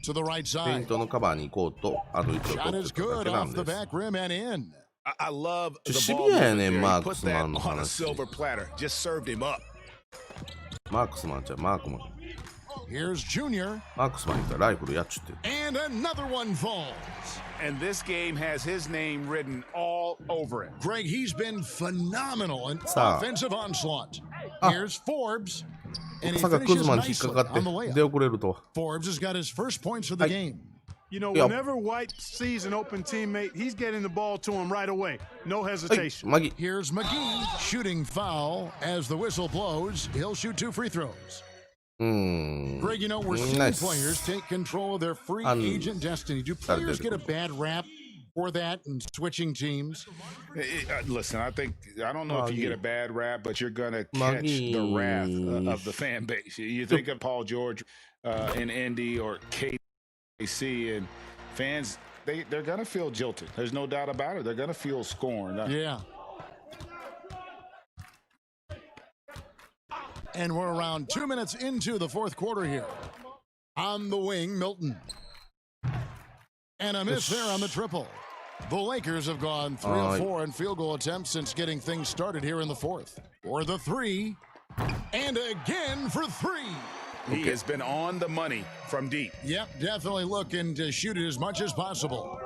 To the right side. Shot is good off the back rim and in. I love the ball movement there. He put that on a silver platter. Just served him up. Here's Junior. And another one falls. And this game has his name written all over it. Greg, he's been phenomenal in offensive onslaught. Here's Forbes. And he finishes nicely on the layup. Forbes has got his first points of the game. You know, whenever White sees an open teammate, he's getting the ball to him right away. No hesitation. Here's McGee shooting foul as the whistle blows. He'll shoot 2 free throws. Greg, you know, we're seeing players take control of their free agent destiny. Do players get a bad rap for that and switching teams? Listen, I don't know if you get a bad rap, but you're going to catch the wrath of the fan base. You think of Paul George in Indy or KC, and fans, they're going to feel jilted. There's no doubt about it. They're going to feel scorned. Yeah. And we're around 2 minutes into the fourth quarter here. On the wing, Milton. And a miss there on the triple. The Lakers have gone 3 of 4 in field goal attempts since getting things started here in the fourth. For the 3. And again for 3. He has been on the money from deep. Yep, definitely looking to shoot it as much as possible.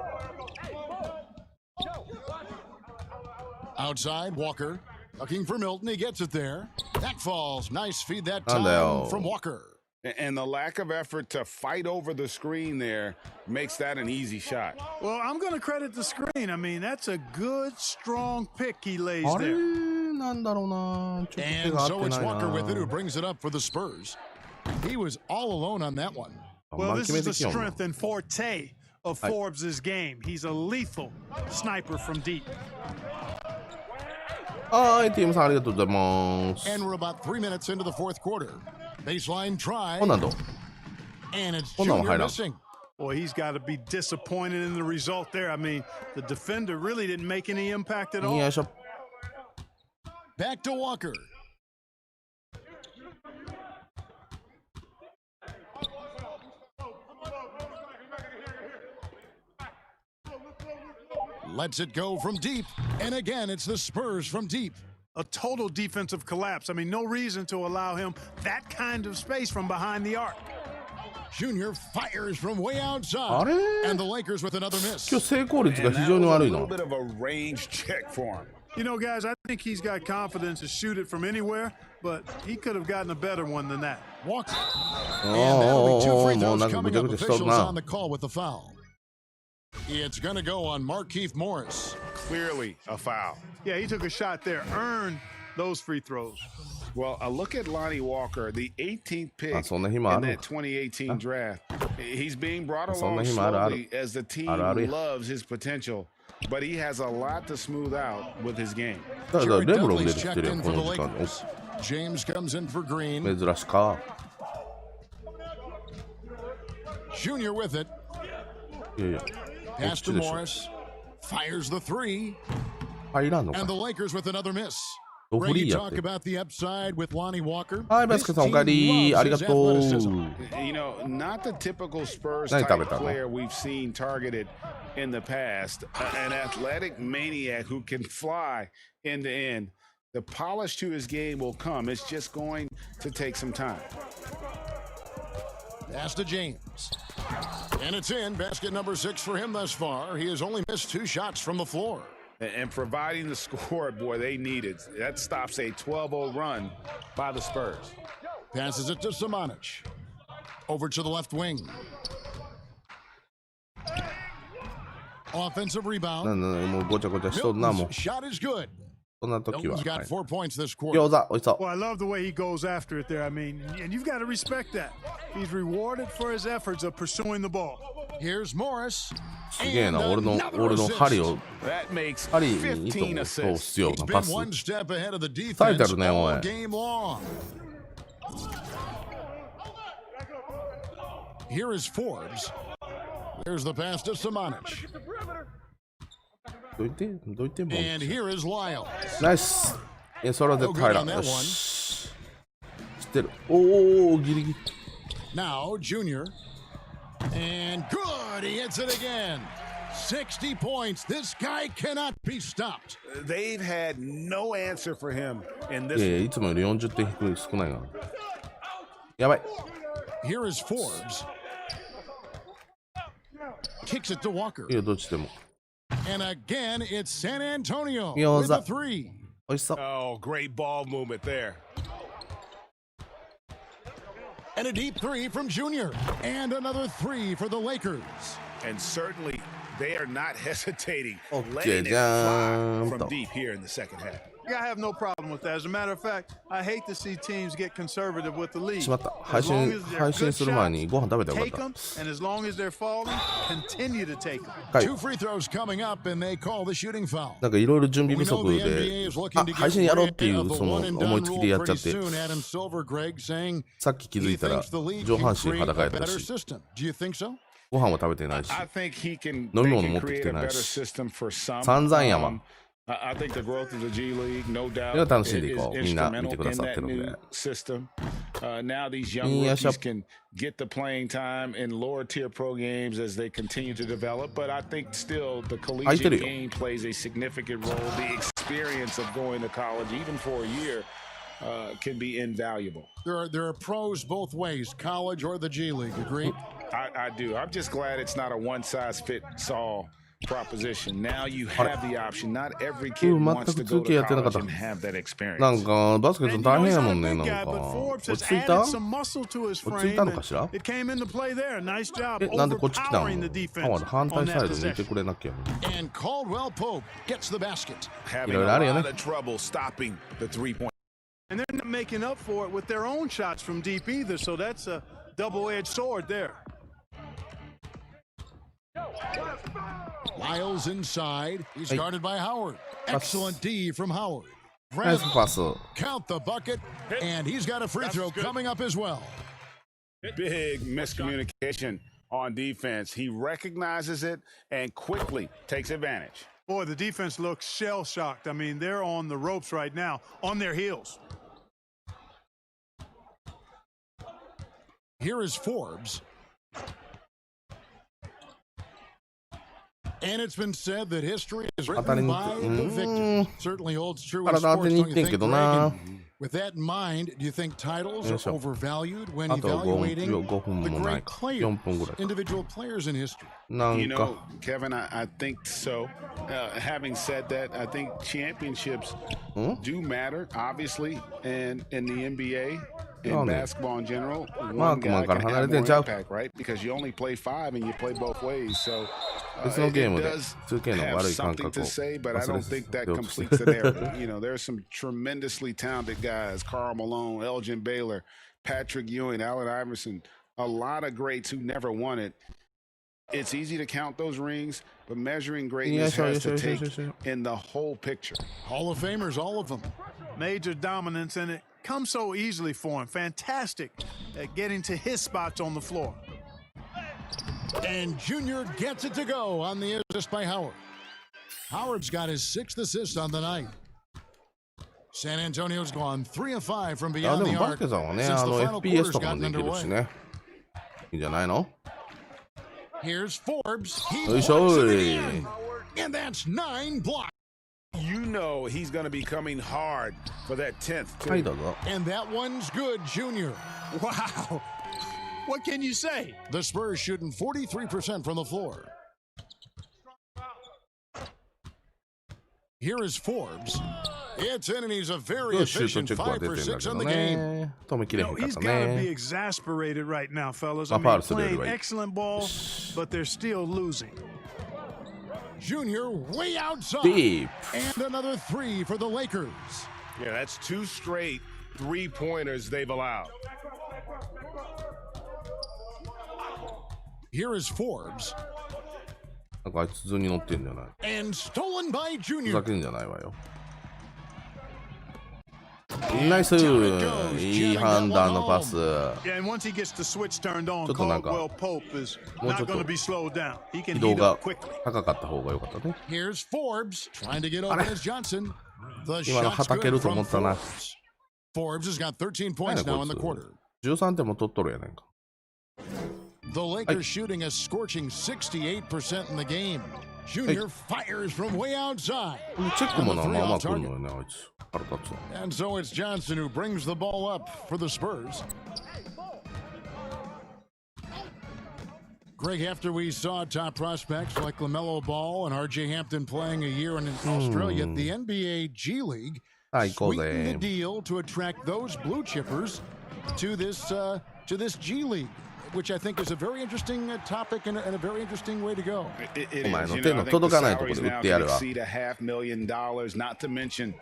Outside, Walker. Looking for Milton. He gets it there. That falls. Nice feed that Hello. time from Walker. And the lack of effort to fight over the screen there makes that an easy shot. Well, I'm going to credit the screen. I mean, that's a good, strong pick he lays あれ there. なんだろうな。ちょっと手 And が合って so な it's い Walker with it who な。 brings it up for the Spurs. He was all alone on that one. Well, まあ this 決め is て the きよんな。 strength and forte of Forbes' game. He's a lethal sniper from deep. はい、TM さんありがとうございます。 And we're about 3 minutes into the fourth quarter. Baseline try. こんなんどう And it's こんなんも Junior 入らん。 missing. Boy, he's got to be disappointed in the result there. I mean, the defender really didn't make any impact at よ all. いしょ。 Back to Walker. Lets it go from deep. And again, it's the Spurs from deep. A total defensive collapse. I mean, no reason to allow him that kind of space from behind the arc. Junior fires from way あ outside. れ And the Lakers with another miss. 今日成功率が And 非 that 常に was a 悪い little な。 bit of a range check for him. You know, guys, I think he's got confidence to shoot it from anywhere, but he could have gotten a better one than that. Walker. お And that'll be 2 free ーもう throws なんかぐ coming ちゃ up. ぐちゃしとる Officials な on。the call with the foul. It's going to go on Markieff Morris. Clearly a foul. Yeah, he took a shot there, earned those free throws. Well, a look at Lonnie Walker, the 18th pick あ、そんな日もあ in る。 that 2018 draft. He's being brought そんな along 日もあるある。 slowly as the team あるある。 loves his potential, but he has a lot to smooth out with his game. だから Jared レブロン出 Dudley's てき checked てるよ、 in こ for the の時間。 Lakers. James comes in for Green. お珍しか。Junior with it. いやいや。こ Pass っち to でしょ。 Morris. Fires the three. 入らんのか And。the Lakers with another miss. ドフ Ray, リ you ーやっ talk て。 about the upside with Lonnie Walker. はい、バスケさんおかえ This り。 team ありが loves his とう。 athleticism. You know, not the typical Spurs 何 type 食べたの player we've seen targeted in the past. An athletic maniac who can fly end to end. The polish to his game will come. It's just going to take some time. Pass to James. And it's in. Basket number 6 for him thus far. He has only missed 2 shots from the floor. And providing the score, boy, they need it. That stops a 12-0 run by the Spurs. Passes it to Samanic. Over to the left wing. Offensive な rebound. んだもうごちゃごちゃしとんな、もう Milton's。shot is good. そんな時は。 Milton's は got い 4 points this quarter. 餃子、おいしそう。 Well, I love the way he goes after it there. I mean, and you've got to respect that. He's rewarded for his efforts of pursuing the ball. Here's Morris. すげえな、 And 俺の another 針 assist. を、 That makes 針に糸を 15 通 assists. すよう He's な been パス。 one step ahead of the 冴え defense てるね、お all い。 game long. Here is Forbes. There's the pass to Samanic. どいて、どいて、もう。 And here is Lyle. ナイス。いや、それは絶対入らん。よし。知ってる。おお、ギリギリ。 Now, Junior. And good. He hits it again. 60 points. This guy cannot be stopped. They've had no answer for him in い this. やいや、いつもより40点低い、少ないな。やばい。 Here is Forbes. Kicks it to Walker. いいよ、どっちでも。 And again, it's San Antonio Yo, with what's a up? three. おいしそう。 Oh, great ball movement there. And a deep three from Junior. And another three for the Lakers. And certainly they are not hesitating. Okay, Letting it fly jump. from deep here in the second half. Yeah, I have no problem with that. As a matter of fact, I hate to see teams get conservative with the lead. しまった。配 As long 信 as they're 配信 good する前に shots, ご飯食べてよ take か them, っ and as long as they're falling, continue to take them. た。はい。 Two free throws coming up, and they call the shooting foul. なんかいろいろ準備 We 不 know 足 the で NBA is、looking あ、 to 配 get 信やろうっ rid ていう of the その one and 思い done つき rule でやっちゃっ pretty て、 soon. Adam Silver, Greg, saying さっき気づ he いたら thinks the league 上 can 半身 create 裸 a やった better し、 system. Do you think so? ご飯も食べてないし、 I think he can, 飲み they 物 can 持ってき create て a ない better し、 system for some. 散々やわ。 I think the growth of the G League, no いや doubt, 楽しん is でいこう。みんな見 instrumental てくだ in さって that るんで。 new system. Now these young いやしゃ rookies can get the playing time in lower tier pro games as they continue to develop. But I think still the 空いてる collegiate よ。 game plays a significant role. The experience of going to college, even for a year, can be invaluable. There are pros both ways, college or the G League. Agree? I do. I'm just glad it's not a one-size-fits-all proposition. Now you have the option. Not every kid wants to go to college and have that experience. なんかバスケット大変やもんね。なんか落ち着いた？落ち着いたのかしら？なんでこっち来たの？反対サイドにいてくれなきゃ。And Caldwell Pope gets the basket. Having a lot of trouble stopping the three-point. And they're not making up for it with their own shots from deep either, so that's a double-edged sword there. Lyles inside. He's guarded by Howard. Excellent D from Howard. Count the bucket, and he's got a free throw coming up as well. Big miscommunication on defense. He recognizes it and quickly takes advantage. Boy, the defense looks shell-shocked. I mean, they're on the ropes right now, on their heels. Here is Forbes. And it's been said that history is written by the victors. Certainly holds true in sports, don't you think, Greg? With that in mind, do you think titles are overvalued when evaluating the great players, individual players in history? You know, Kevin, I think so. Having said that, I think championships do matter, obviously, and in the NBA and basketball in general, one guy can have more impact, right? Because you only play 5 and you play both ways. So it does have something to say, but I don't think that completes the narrative. You know, there's some tremendously talented guys, Karl Malone, Elgin Baylor, Patrick Ewing, Allen Iverson, a lot of greats who never won it. It's easy to count those rings, but measuring greatness has to take in the whole picture. Hall of Famers, all of them. Major dominance, and it comes so easily for him. Fantastic at getting to his spots on the floor. And Junior gets it to go on the assist by Howard. Howard's got his 6th assist on the night. San Antonio's gone 3 of 5 from beyond the arc since the final quarter's gotten underway. Here's Forbes. He blocks it again. And that's 9 blocks. You know he's going to be coming hard for that 10th. And that one's good, Junior. Wow. What can you say? The Spurs shooting 43% from the floor. Here is Forbes. It's in, and he's a very efficient 5 for 6 on the game. He's got to be exasperated right now, fellas. I mean, playing excellent ball, but they're still losing. Junior way outside. Deep. And another 3 for the Lakers. Yeah, that's 2 straight 3-pointers they've allowed. Here is Forbes. And stolen by Junior. Nice. いい判断のパス。Yeah, and once he gets the switch turned on, Caldwell Pope is not going to be slowed down. He can heat up quickly. Here's Forbes trying to get open as Johnson. The shot's good from Forbes. Forbes has got 13 points now in the quarter. 13点も取っとるやないか。The Lakers shooting a scorching 68% in the game. Junior fires from way outside. And so it's Johnson who brings the ball up for the Spurs. Greg, after we saw top prospects like LaMelo Ball and R.J. Hampton playing a year in Australia, the NBA G League sweetened the deal to attract those blue chippers to this G League, which I think is a very interesting topic and a very interesting way to go. It is. You know, I think the salaries now can exceed $500,000, not to mention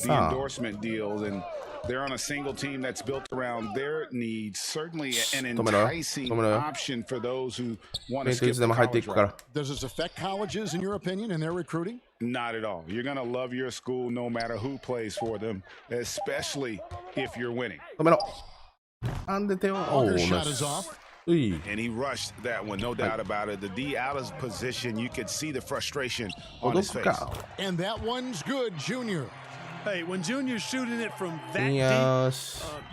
the endorsement deals, and they're on a single team that's built around their needs. Certainly an enticing option for those who want to skip the college route. Does this affect colleges, in your opinion, in their recruiting? Not at all. You're going to love your school no matter who plays for them, especially if you're winning. Walker's shot is off. And he rushed that one, no doubt about it. The D out of position, you could see the frustration on his face. And that one's good, Junior. Hey, when Junior's shooting it from that deep,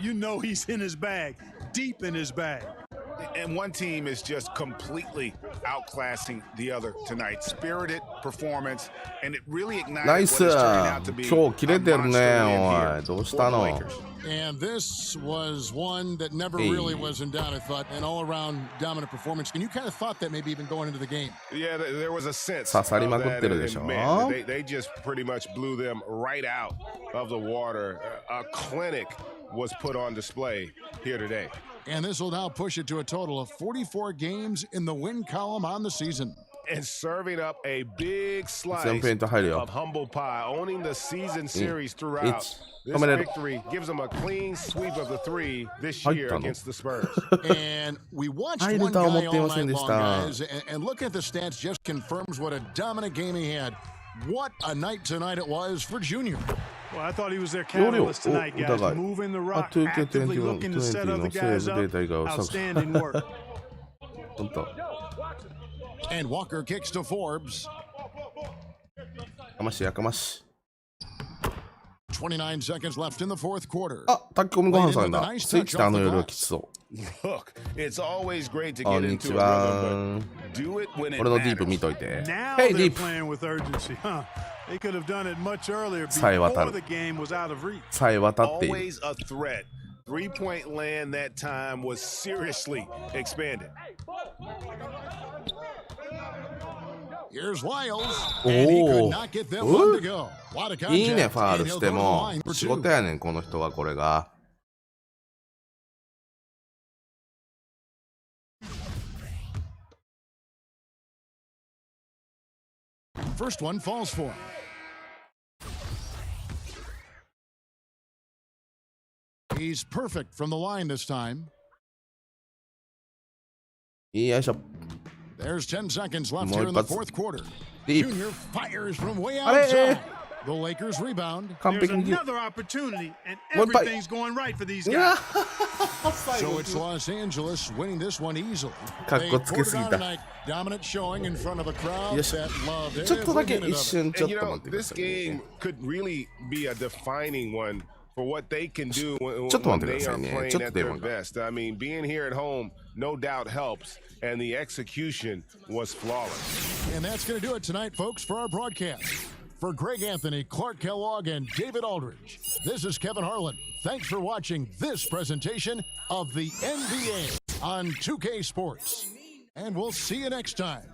you know he's in his bag, deep in his bag. And one team is just completely outclassing the other tonight. Spirited performance, and it really ignited ナイ what ス is turning out to be 今日切れ a てる monster ね win お here いどうし for た the の Lakers. And this was one that never Hey. really was in doubt, I thought. An all-around dominant performance. And you kind of thought that maybe even going into the game. Yeah, there was a sense 刺さり of まくっ that, てる and でしょ man, they just pretty much blew them right out of the water. A clinic was put on display here today. And this will now push it to a total of 44 games in the win column on the season. And serving up a big slice 全ペイント入るよ of humble pie, owning the season series throughout. 1 止 This めれる victory gives them a clean sweep of the three this 入っ year たの against the Spurs. And we watched 入 one るとは思っ guy てい all ません night で long, した guys. And looking at the stats just confirms what a dominant game he had. What a night tonight it was for Junior. Well, I thought he was their 容量 catalyst tonight, お guys. 疑い Moving the あ rock, 2K20 actively looking to set の other セー guys ブデ up. ータ以外を探す Outstanding work. 本当 And Walker kicks to Forbes. やかましいやかましい 29 seconds left in the fourth quarter. あ炊き込みご飯さんだスイッチってあの容量きつそう Look, it's always great to こ get んに into ち a は rhythm, but do it when it 俺のディープ matters. 見といて Now Hey they're Deep playing with urgency, huh? They could have done it much earlier さえ渡 before る the game was out of reach. さえ渡っている Always a threat. Three-point land that time was seriously expanded. Here's Wiles. And he could not get that one to go. What a いいね contact. ファー And ル he'll し go て to the も line for 仕 two. 事やねんこの人はこれが First one falls for him. He's perfect from the line this time. よいしょ There's 10 seconds left Muy here in the pas- fourth quarter. Deep. Junior fires from way Ale. outside. The Lakers rebound. 完 There's 璧に another opportunity, and Muy pa- everything's going right for these いや guys. So it's Los Angeles winning this one easily. かっ They こつけ pulled す it ぎ out た tonight. Dominant showing in front of a crowd よし that loved ちょっとだ every け minute of 一 it. 瞬ちょっ And you と know, 待ってくだ this さいね game could really be a defining one for what they can do when, ちょっと when 待ってく they ださ are いね playing ちょっと at 電 their 話が best. I mean, being here at home no doubt helps, and the execution was flawless. And that's going to do it tonight, folks, for our broadcast. For Greg Anthony, Clark Kellogg, and David Aldridge, this is Kevin Harlan. Thanks for watching this presentation of the NBA on 2K Sports. And we'll see you next time.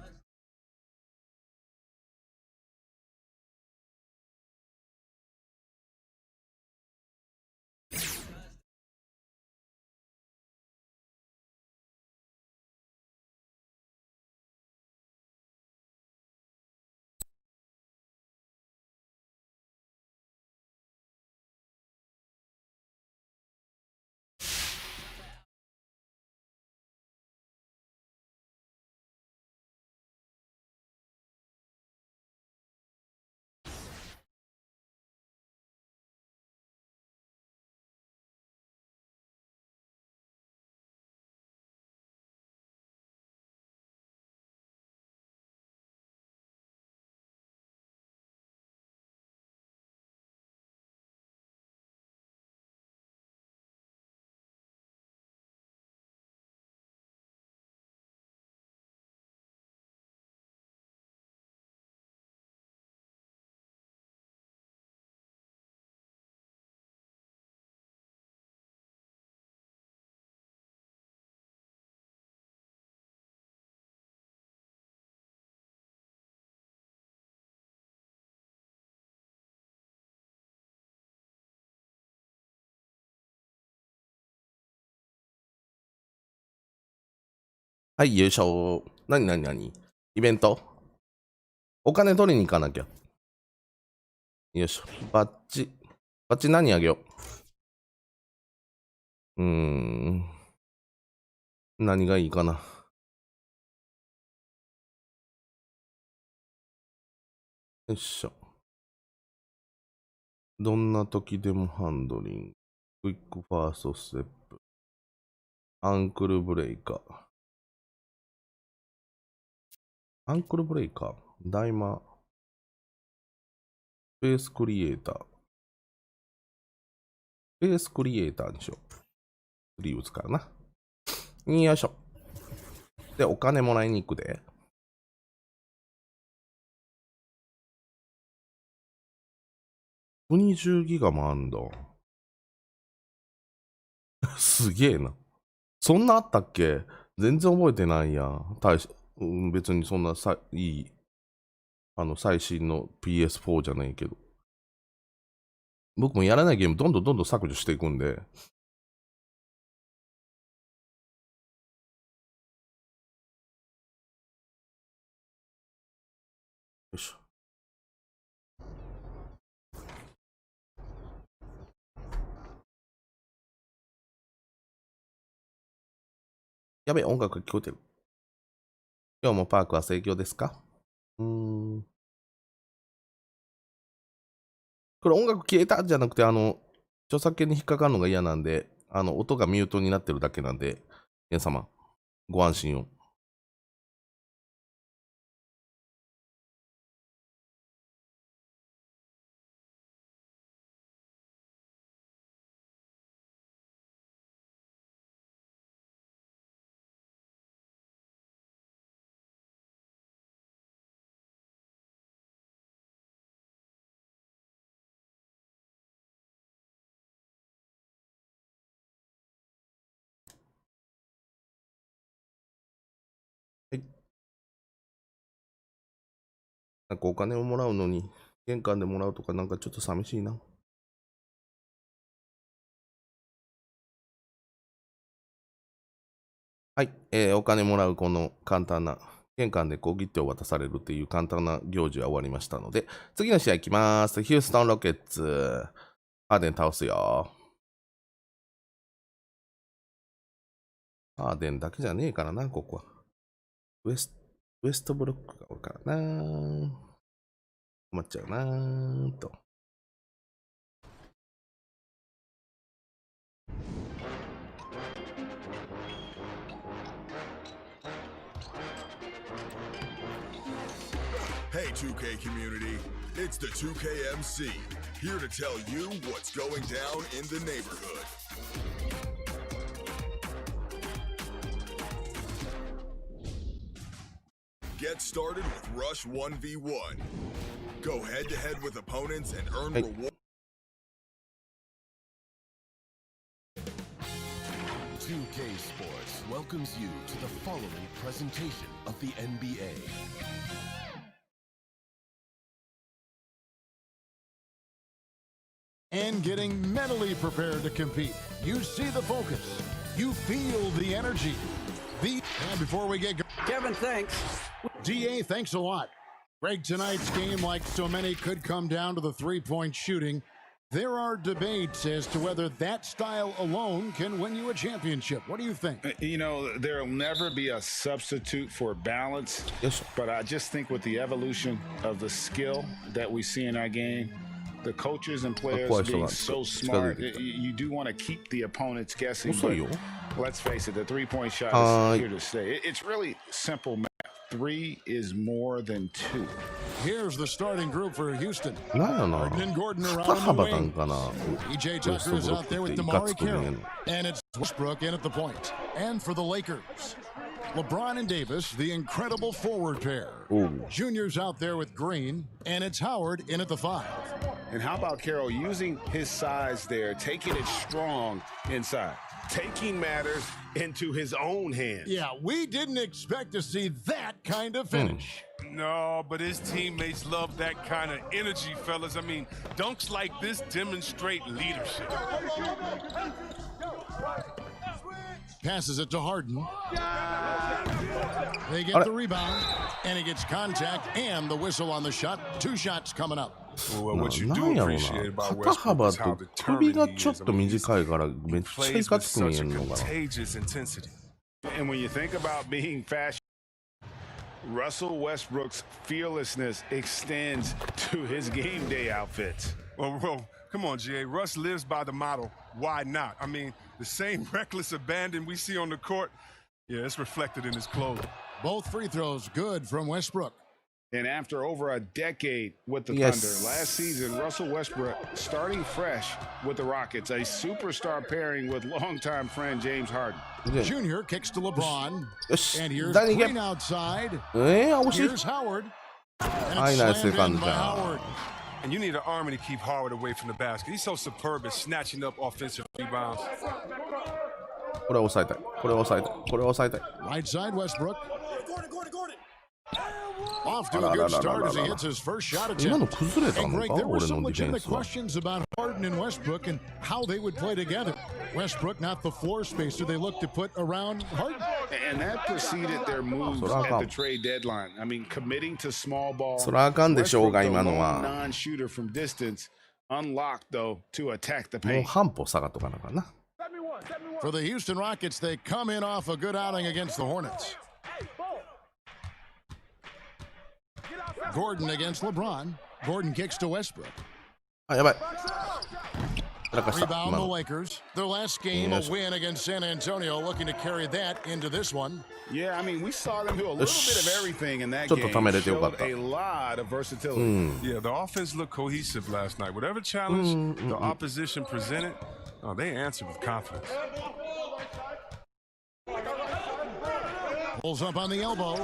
はい、優勝。何イベントお金取りに行かなきゃ。よいしょ。バッジ何あげよう。何がいいかな。よいしょ。どんな時でもハンドリング。クイックファーストステップ。アンクルブレイカー。アンクルブレイカー。ダイマー。スペースクリエイター。スペースクリエイターにしよう。3打つからな。よいしょ。で、お金もらいに行くで。120ギガもあんだ。すげえな。そんなあったっけ？全然覚えてないや。別にそんないい、最新の PS4 じゃないけど。僕もやらないゲームどんどん削除していくんで。よいしょ。やべえ、音楽が聞こえてる。今日もパークは盛況ですか？これ音楽消えたんじゃなくて、著作権に引っかかるのが嫌なんで、音がミュートになってるだけなんで、皆様、ご安心を。はい。なんかお金をもらうのに、玄関でもらうとかなんかちょっと寂しいな。はい。お金もらうこの簡単な、玄関で小切手を渡されるっていう簡単な行事は終わりましたので、次の試合いきます。ヒューストンロケッツ。ハーデン倒すよ。ハーデンだけじゃねえからな、ここは。ウエストブロックがおるからな。困っちゃうなーと。Hey 2K community, it's the 2KMC, here to tell you what's going down in the neighborhood. Get started with Rush 1v1. Go head to head with opponents and earn rewards. 2K Sports welcomes you to the following presentation of the NBA. And getting mentally prepared to compete. You see the focus. You feel the energy. And before we get going, Kevin, thanks. DA, thanks a lot. Greg, tonight's game, like so many, could come down to the three-point shooting. There are debates as to whether that style alone can win you a championship. What do you think? You know, there'll never be a substitute for balance. Yes, sir. But I just think with the evolution of the skill that we see in our game, the coaches and players being so smart, you do want to keep the opponents guessing. But let's face it, the three-point shot is here to stay. It's really simple math. 3 is more than 2. Here's the starting group for Houston. なんやな。 Harden and Gordon 肩 around the 幅なん wing. かな。 EJ Tucker is out there with DeMarre Carroll. And it's Westbrook in at the point. And for the Lakers, LeBron and Davis, the incredible forward pair. Ooh. Junior's out there with Green. And it's Howard in at the 5. And how about Carroll using his size there, taking it strong inside, taking matters into his own hands. Yeah, we didn't expect to see that kind of finish. No, but his teammates love that kind of energy, fellas. I mean, dunks like this demonstrate leadership. Passes it to Harden. They get the rebound, and he gets contact and the whistle on the shot. 2 shots coming up. Well, what you な do んやろな。 appreciate about 肩 Westbrook 幅 is how と首 determined が he ちょっ is. I と mean, 短いからめっちゃい plays か with つく見え such ん a のかな。 contagious intensity. And when you think about being fashion, Russell Westbrook's fearlessness extends to his game day outfits. Well, come on, GA. Russ lives by the motto, why not? I mean, the same reckless abandon we see on the court, yeah, it's reflected in his clothing. Both free throws good from Westbrook. And after over a decade with the Thunder, last season, Russell Westbrook starting fresh with the Rockets, a superstar pairing with longtime friend James Harden. Junior kicks to LeBron. And here's Danny Green outside. Here's Howard. And I it's know, slammed in by Howard. And you need an army to keep Howard away from the basket. He's so superb at snatching up offensive rebounds. これ抑えたい。これ抑えたい。これ抑えたい。 Right side, Westbrook. Off to a good start as he hits his first shot attempt. 今の崩れた And の Greg, か there were 俺 some のディフェン legitimate スは。 questions about Harden and Westbrook and how they would play together. Westbrook, not the floor spacer they look to put around Harden. And that preceded their moves at the trade deadline. I mean, committing to small ball. それはあかんでしょうが、 Westbrook, 今 the の lone は。 non-shooter from distance, unlocked though to attack the もう paint. 半歩下がっとかなあかんな。 For the Houston Rockets, they come in off a good outing against the Hornets. Gordon against LeBron. Gordon kicks to Westbrook. あ、やばい。やらかした。 Rebound 今 the の Lakers. Their last game, a win against San Antonio, looking to carry that into this one. Yeah, I mean, we saw them do a little bit of everything in that ちょっと game. 溜めれてよかっ Showed た。 a lot of versatility. Yeah, the offense looked cohesive last night. Whatever challenge the opposition presented, they answered with confidence. Pulls up on the elbow.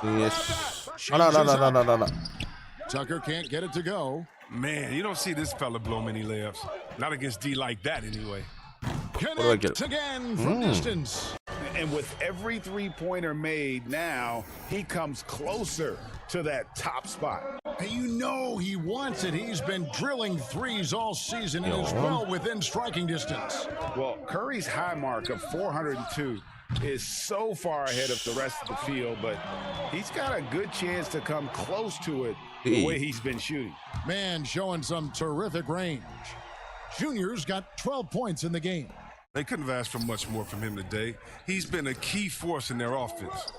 よし。あららららららら。 Tucker can't get it to go. Man, you don't see this fella blow many layups. Not against D like that, anyway. Connects again from distance. And with every three-pointer made now, he comes closer to that top spot. And you know he wants it. He's been drilling threes all season and is well within striking distance. Well, Curry's high mark of 402 is so far ahead of the rest of the field, but he's got a good chance to come close to it the way he's been shooting. Man showing some terrific range. Junior's got 12 points in the game. They couldn't have asked for much more from him today. He's been a key force in their offense.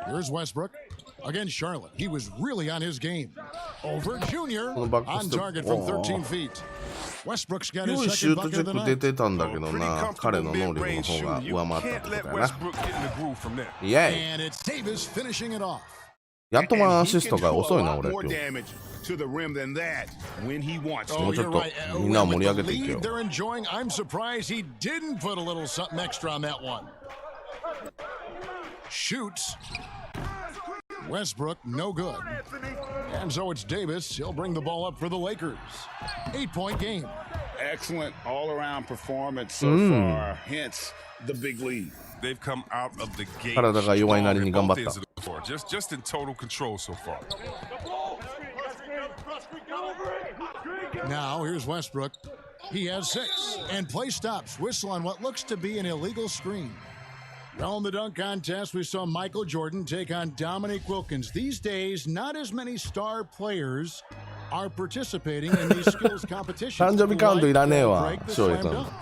Here's Westbrook against Charlotte. He was really on his game. Over Junior on target from 13 feet. Westbrook's got his 良いシ second ュート bucket チェ of the ック出 night. てたんだけど Pretty な。 comfortable 彼の能力の mid-range 方が shooting. You 上回った can't ってこと let やな。 Westbrook get in the groove from there. イェイ。 And it's Davis finishing it off. やっとワン And ア he シス can ト do が a 遅いな、 lot 俺 more 今日。 damage to the rim than that when he wants Oh, to. you're right. Mi na With盛り上 the げていけよ。 lead they're enjoying, I'm surprised he didn't put a little something extra on that one. Shoots. Westbrook, no good. And so it's Davis. He'll bring the ball up for the Lakers. 8-point game. Excellent all-around performance so far, hence the big lead. They've come out of the gate 体が弱いなりに strong 頑張 in っ both た ends。of the floor. Just in total control so far. Now here's Westbrook. He has 6. And play stops. Whistle on what looks to be an illegal screen. Now in the dunk contest, we saw Michael Jordan take on Dominique Wilkins. These days, not as many star players are participating in these skills competitions. 誕生日カウントいらねえわ Greg, the 翔 slam 平 dunk. 君。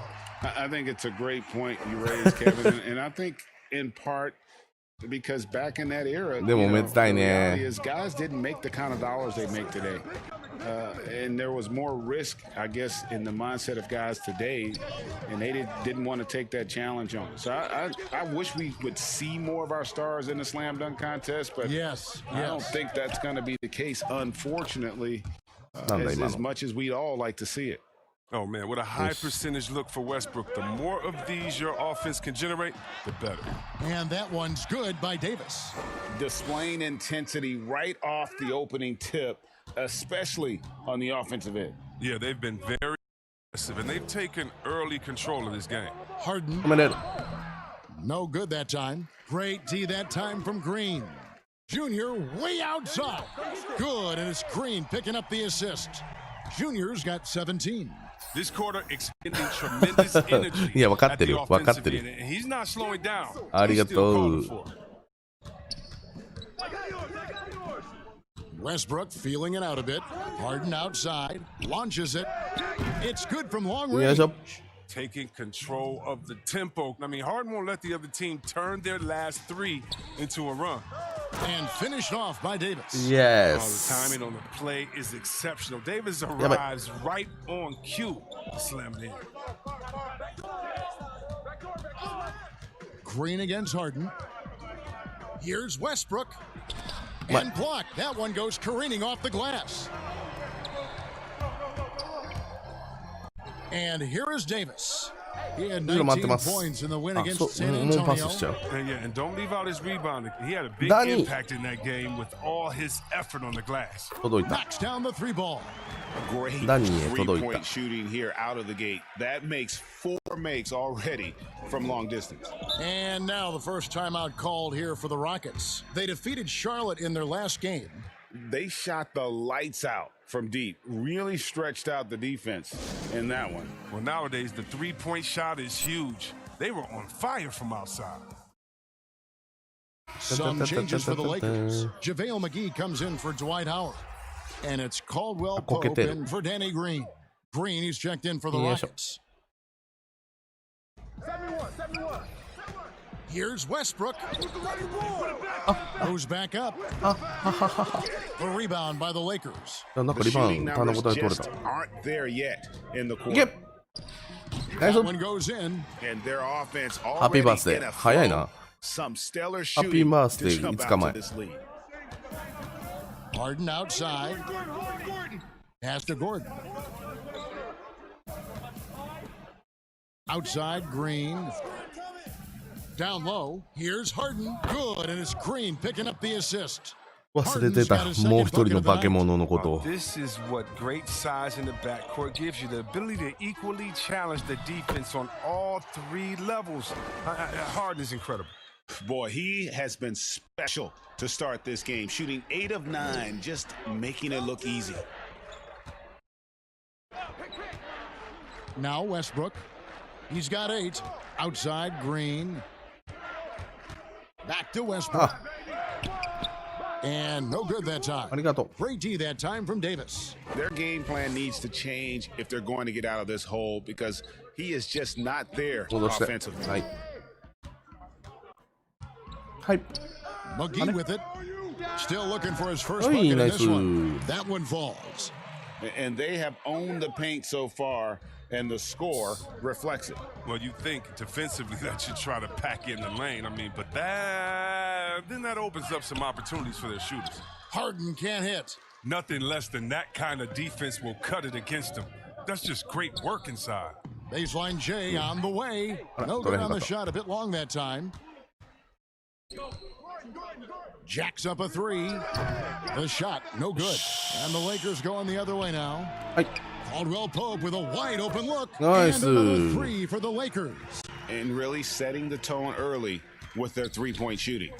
I think it's a great point you raised, Kevin, and I think in part because back in that era, でもめでたい the ね。 reality is guys didn't make the kind of dollars they make today. And there was more risk, I guess, in the mindset of guys today, and they didn't want to take that challenge on. So I wish we would see more of our stars in the slam dunk contest, but Yes, I don't yes. think that's going to be the case, unfortunately, なんだ今 as の。 much as we'd all like to see it. Oh, man, with a high percentage look for Westbrook, the more of these your offense can generate, the better. And that one's good by Davis. Displaying intensity right off the opening tip, especially on the offensive end. Yeah, they've been very aggressive, and they've taken early control of this game. Harden, 止めれる。 no good that time. Great D that time from Green. Junior way outside. Good, and it's Green picking up the assist. Junior's got 17. This quarter expending tremendous energy いや、分かっ at てる the よ。分かっ offensive てる end, よ。 and he's not slowing down. ありが He's still と calling う。 for it. Westbrook feeling it out a bit. Harden outside. Launches it. It's good from long よい range. しょ。 Taking control of the tempo. I mean, Harden won't let the other team turn their last 3 into a run. And finished off by Davis. Oh, the Yes. timing on the play is exceptional. Davis but- arrives right on cue to slam it in. Green against Harden. Here's Westbrook. And blocked. That one goes careening off the glass. And here is Davis. He had 19 points in the win against San Antonio. And don't leave out his rebounding. He had a big impact in that game with all his effort on the glass. Knocks down the 3 ball. Great three-point shooting here out of the gate. That makes 4 makes already from long distance. And now the first timeout called here for the Rockets. They defeated Charlotte in their last game. They shot the lights out from deep, really stretched out the defense in that one. Well, nowadays, the three-point shot is huge. They were on fire from outside. Some changes for the Lakers. JaVale McGee comes in for Dwight Howard. And it's Caldwell Pope in for Danny Green. Green, he's checked in for the Rockets. 71. Here's Westbrook. Goes back up. A rebound by the Lakers. The shooting numbers just aren't there yet in the quarter. That one goes in. And their offense already in a flow. Some stellar shooting to come back to this lead. Harden outside. Pass to Gordon. Outside, Green. Down low. Here's Harden. Good, and it's Green picking up the assist. 忘れてた、もう一人の化け物のことを。 This is what great size in the backcourt gives you, the ability to equally challenge the defense on all 3 levels. Harden is incredible. Boy, he has been special to start this game, shooting 8 of 9, just making it look easy. Now Westbrook. He's got 8. Outside, Green. Back to Westbrook. And no good that time. Great D that time from Davis. Their game plan needs to change if they're going to get out of this hole because he is just not there offensively. McGee with it. Still looking for his first bucket in this one. That one falls. And they have owned the paint so far, and the score reflects it. Well, you think defensively that you try to pack in the lane. I mean, but then that opens up some opportunities for their shooters. Harden can't hit. Nothing less than that kind of defense will cut it against them. That's just great work inside. Baseline J on the way. No good on the shot, a bit long that time. Jacks up a 3. The shot, no good. And the Lakers going the other way now. Caldwell Pope with a wide open look. Nice. And another 3 for the Lakers. And really setting the tone early with their 3-point shooting.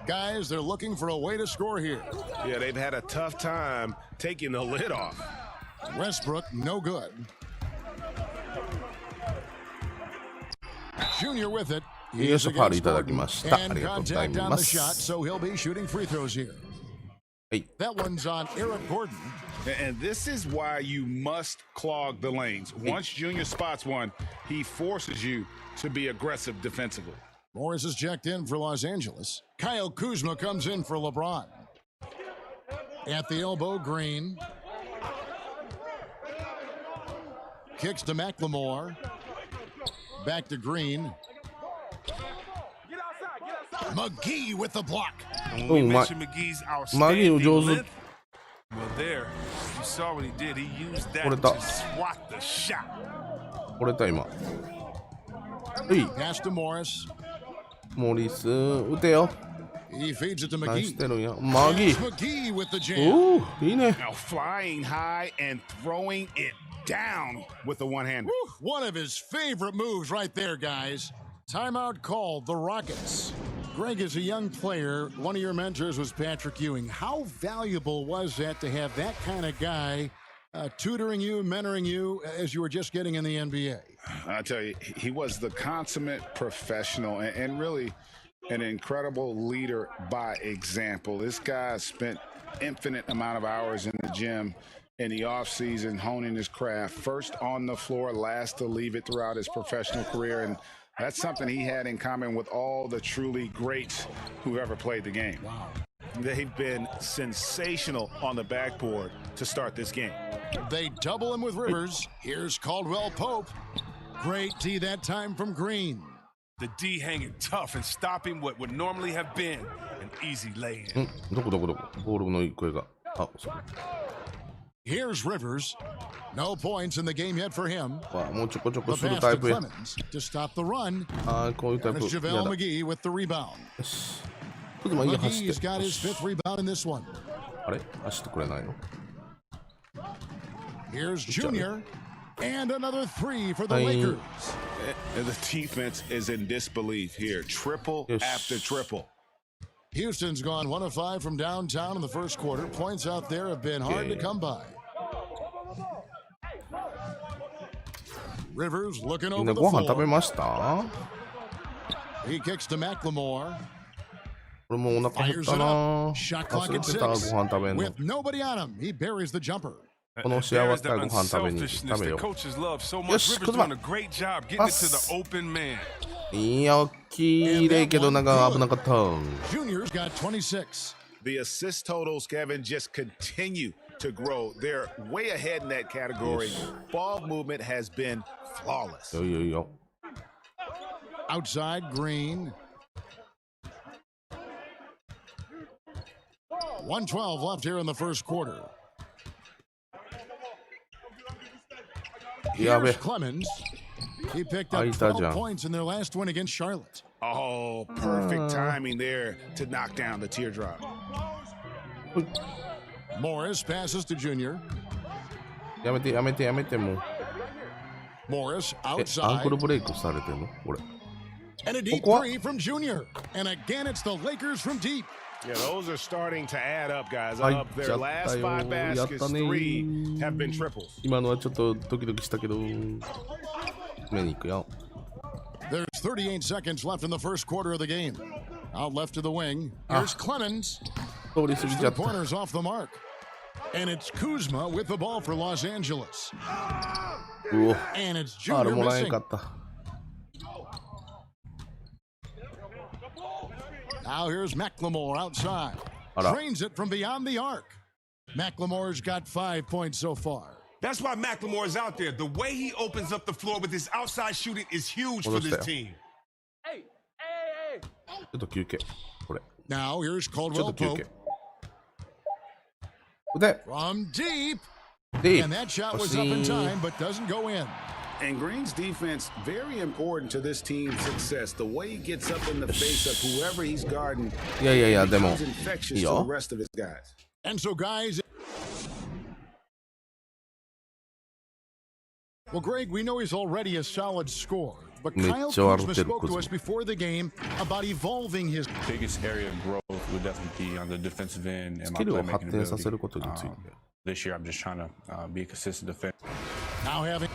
Guys, they're looking for a way to score here. Yeah, they've had a tough time taking the lid off. Westbrook, no good. Junior with it. He's against Gordon. And contact on the shot, so he'll be shooting free throws here. That one's on Eric Gordon. And this is why you must clog the lanes. Once Junior spots one, he forces you to be aggressive defensively. Morris is checked in for Los Angeles. Kyle Kuzma comes in for LeBron. At the elbow, Green. Kicks to McLemore. Back to Green. McGee with the block. We mentioned McGee's outstanding length. Well, there, you saw what he did. He used that to swat the shot. Pass to Morris. モリス、打てよ。 He feeds it to 何 McGee. してるんや。マギー。 McGee with the jam. おお、いいね。Now flying high and throwing it down with the one-hander. One of his favorite moves right there, guys. Timeout called the Rockets. Greg, as a young player, one of your mentors was Patrick Ewing. How valuable was that to have that kind of guy tutoring you, mentoring you as you were just getting in the NBA? I tell you, he was the consummate professional and really an incredible leader by example. This guy spent infinite amount of hours in the gym in the offseason honing his craft, first on the floor, last to leave it throughout his professional career. And that's something he had in common with all the truly greats who ever played the game. Wow. They've been sensational on the backboard to start this game. They double him with Rivers. Here's Caldwell Pope. Great D that time from Green. The D hanging tough and stopping what would normally have been an easy lay-in. どこボールの声が。あ、そう。Here's Rivers. No points in the game yet for him. もうちょこちょこ The する pass タ to イプや。Clemens to stop the run. こういうタイ And プ。 it's JaVale McGee with the rebound. よし。ちょっとまあいいや、走って。 McGee's got his fifth rebound in this one. あれ走ってくれないの Here's Junior. And another three for the Lakers. And the defense is in disbelief here. Triple after triple. Houston's gone 1 of 5 from downtown in the first quarter. Points out there have been hard to come by. Rivers looking みんな over the ご飯食べ floor. ました He kicks to McLemore. 俺もお腹減 Fires った it な up. Shot clock 忘れ at てたご 6. 飯食べんの With nobody on him, he buries the jumper. この試合終わ There's ったら the ご飯食べに unselfishness 食べ that よ coaches love so よ much. し Rivers クズマ doing a great job getting it to パス the open man. いや、きれいけどなんか危なかった。 Junior's got 26. The assist totals, Kevin, just continue to grow. They're way ahead in that category. Ball movement has been flawless. よいよいよ。 Outside Green. 1:12 left here in the first quarter. やべ Here's Clemens. He picked up 空いたじゃ 12 ん。 points in their last win against Charlotte. Oh, perfect timing there to knock down the teardrop. Morris passes to Junior. やめてやめてやめてもう。 Morris アンク outside. ルブレイクされてんのこれ。 And a deep ここは three from Junior. And again, it's the Lakers from deep. Yeah, those are starting to add up, guys. 入っ Of ち their ゃった last よ。 5 やった baskets, ね 3 have been triples. 今のはちょっとドキドキしたけど。目に行くよ。 There's 38 seconds left in the first quarter of the game. Out left to the wing. Here's Clemens. 通り過ぎちゃっ Three た。 pointers off the mark. And it's Kuzma with the ball for Los Angeles. うお。 And it's あれ Junior もらえん missing. かった。 Now here's McLemore outside. あら。 Drains it from beyond the arc. McLemore's got 5 points so far. That's why McLemore is out there. The way he opens up the floor with his outside shooting is huge for this team. ちょっと休憩。これ。 Now here's ちょっ Caldwell と休 Pope 憩。腕。 from deep. ディ And ー that shot プ。 was up in time, but doesn't go in. And Green's defense, very important to this team's success. The way he gets up in the face of whoever he's guarding いやいやいや、でも。 becomes infectious いい to よ the。rest of his guys. And so, guys. Well, Greg, we know he's already a solid scorer, but Kyle Kuzma spoke to us before the game about evolving his biggest area of growth would definitely be on the defensive end and ス my キルを発 playmaking 展させること ability. について。 This year, I'm just trying to be a consistent defender. now having.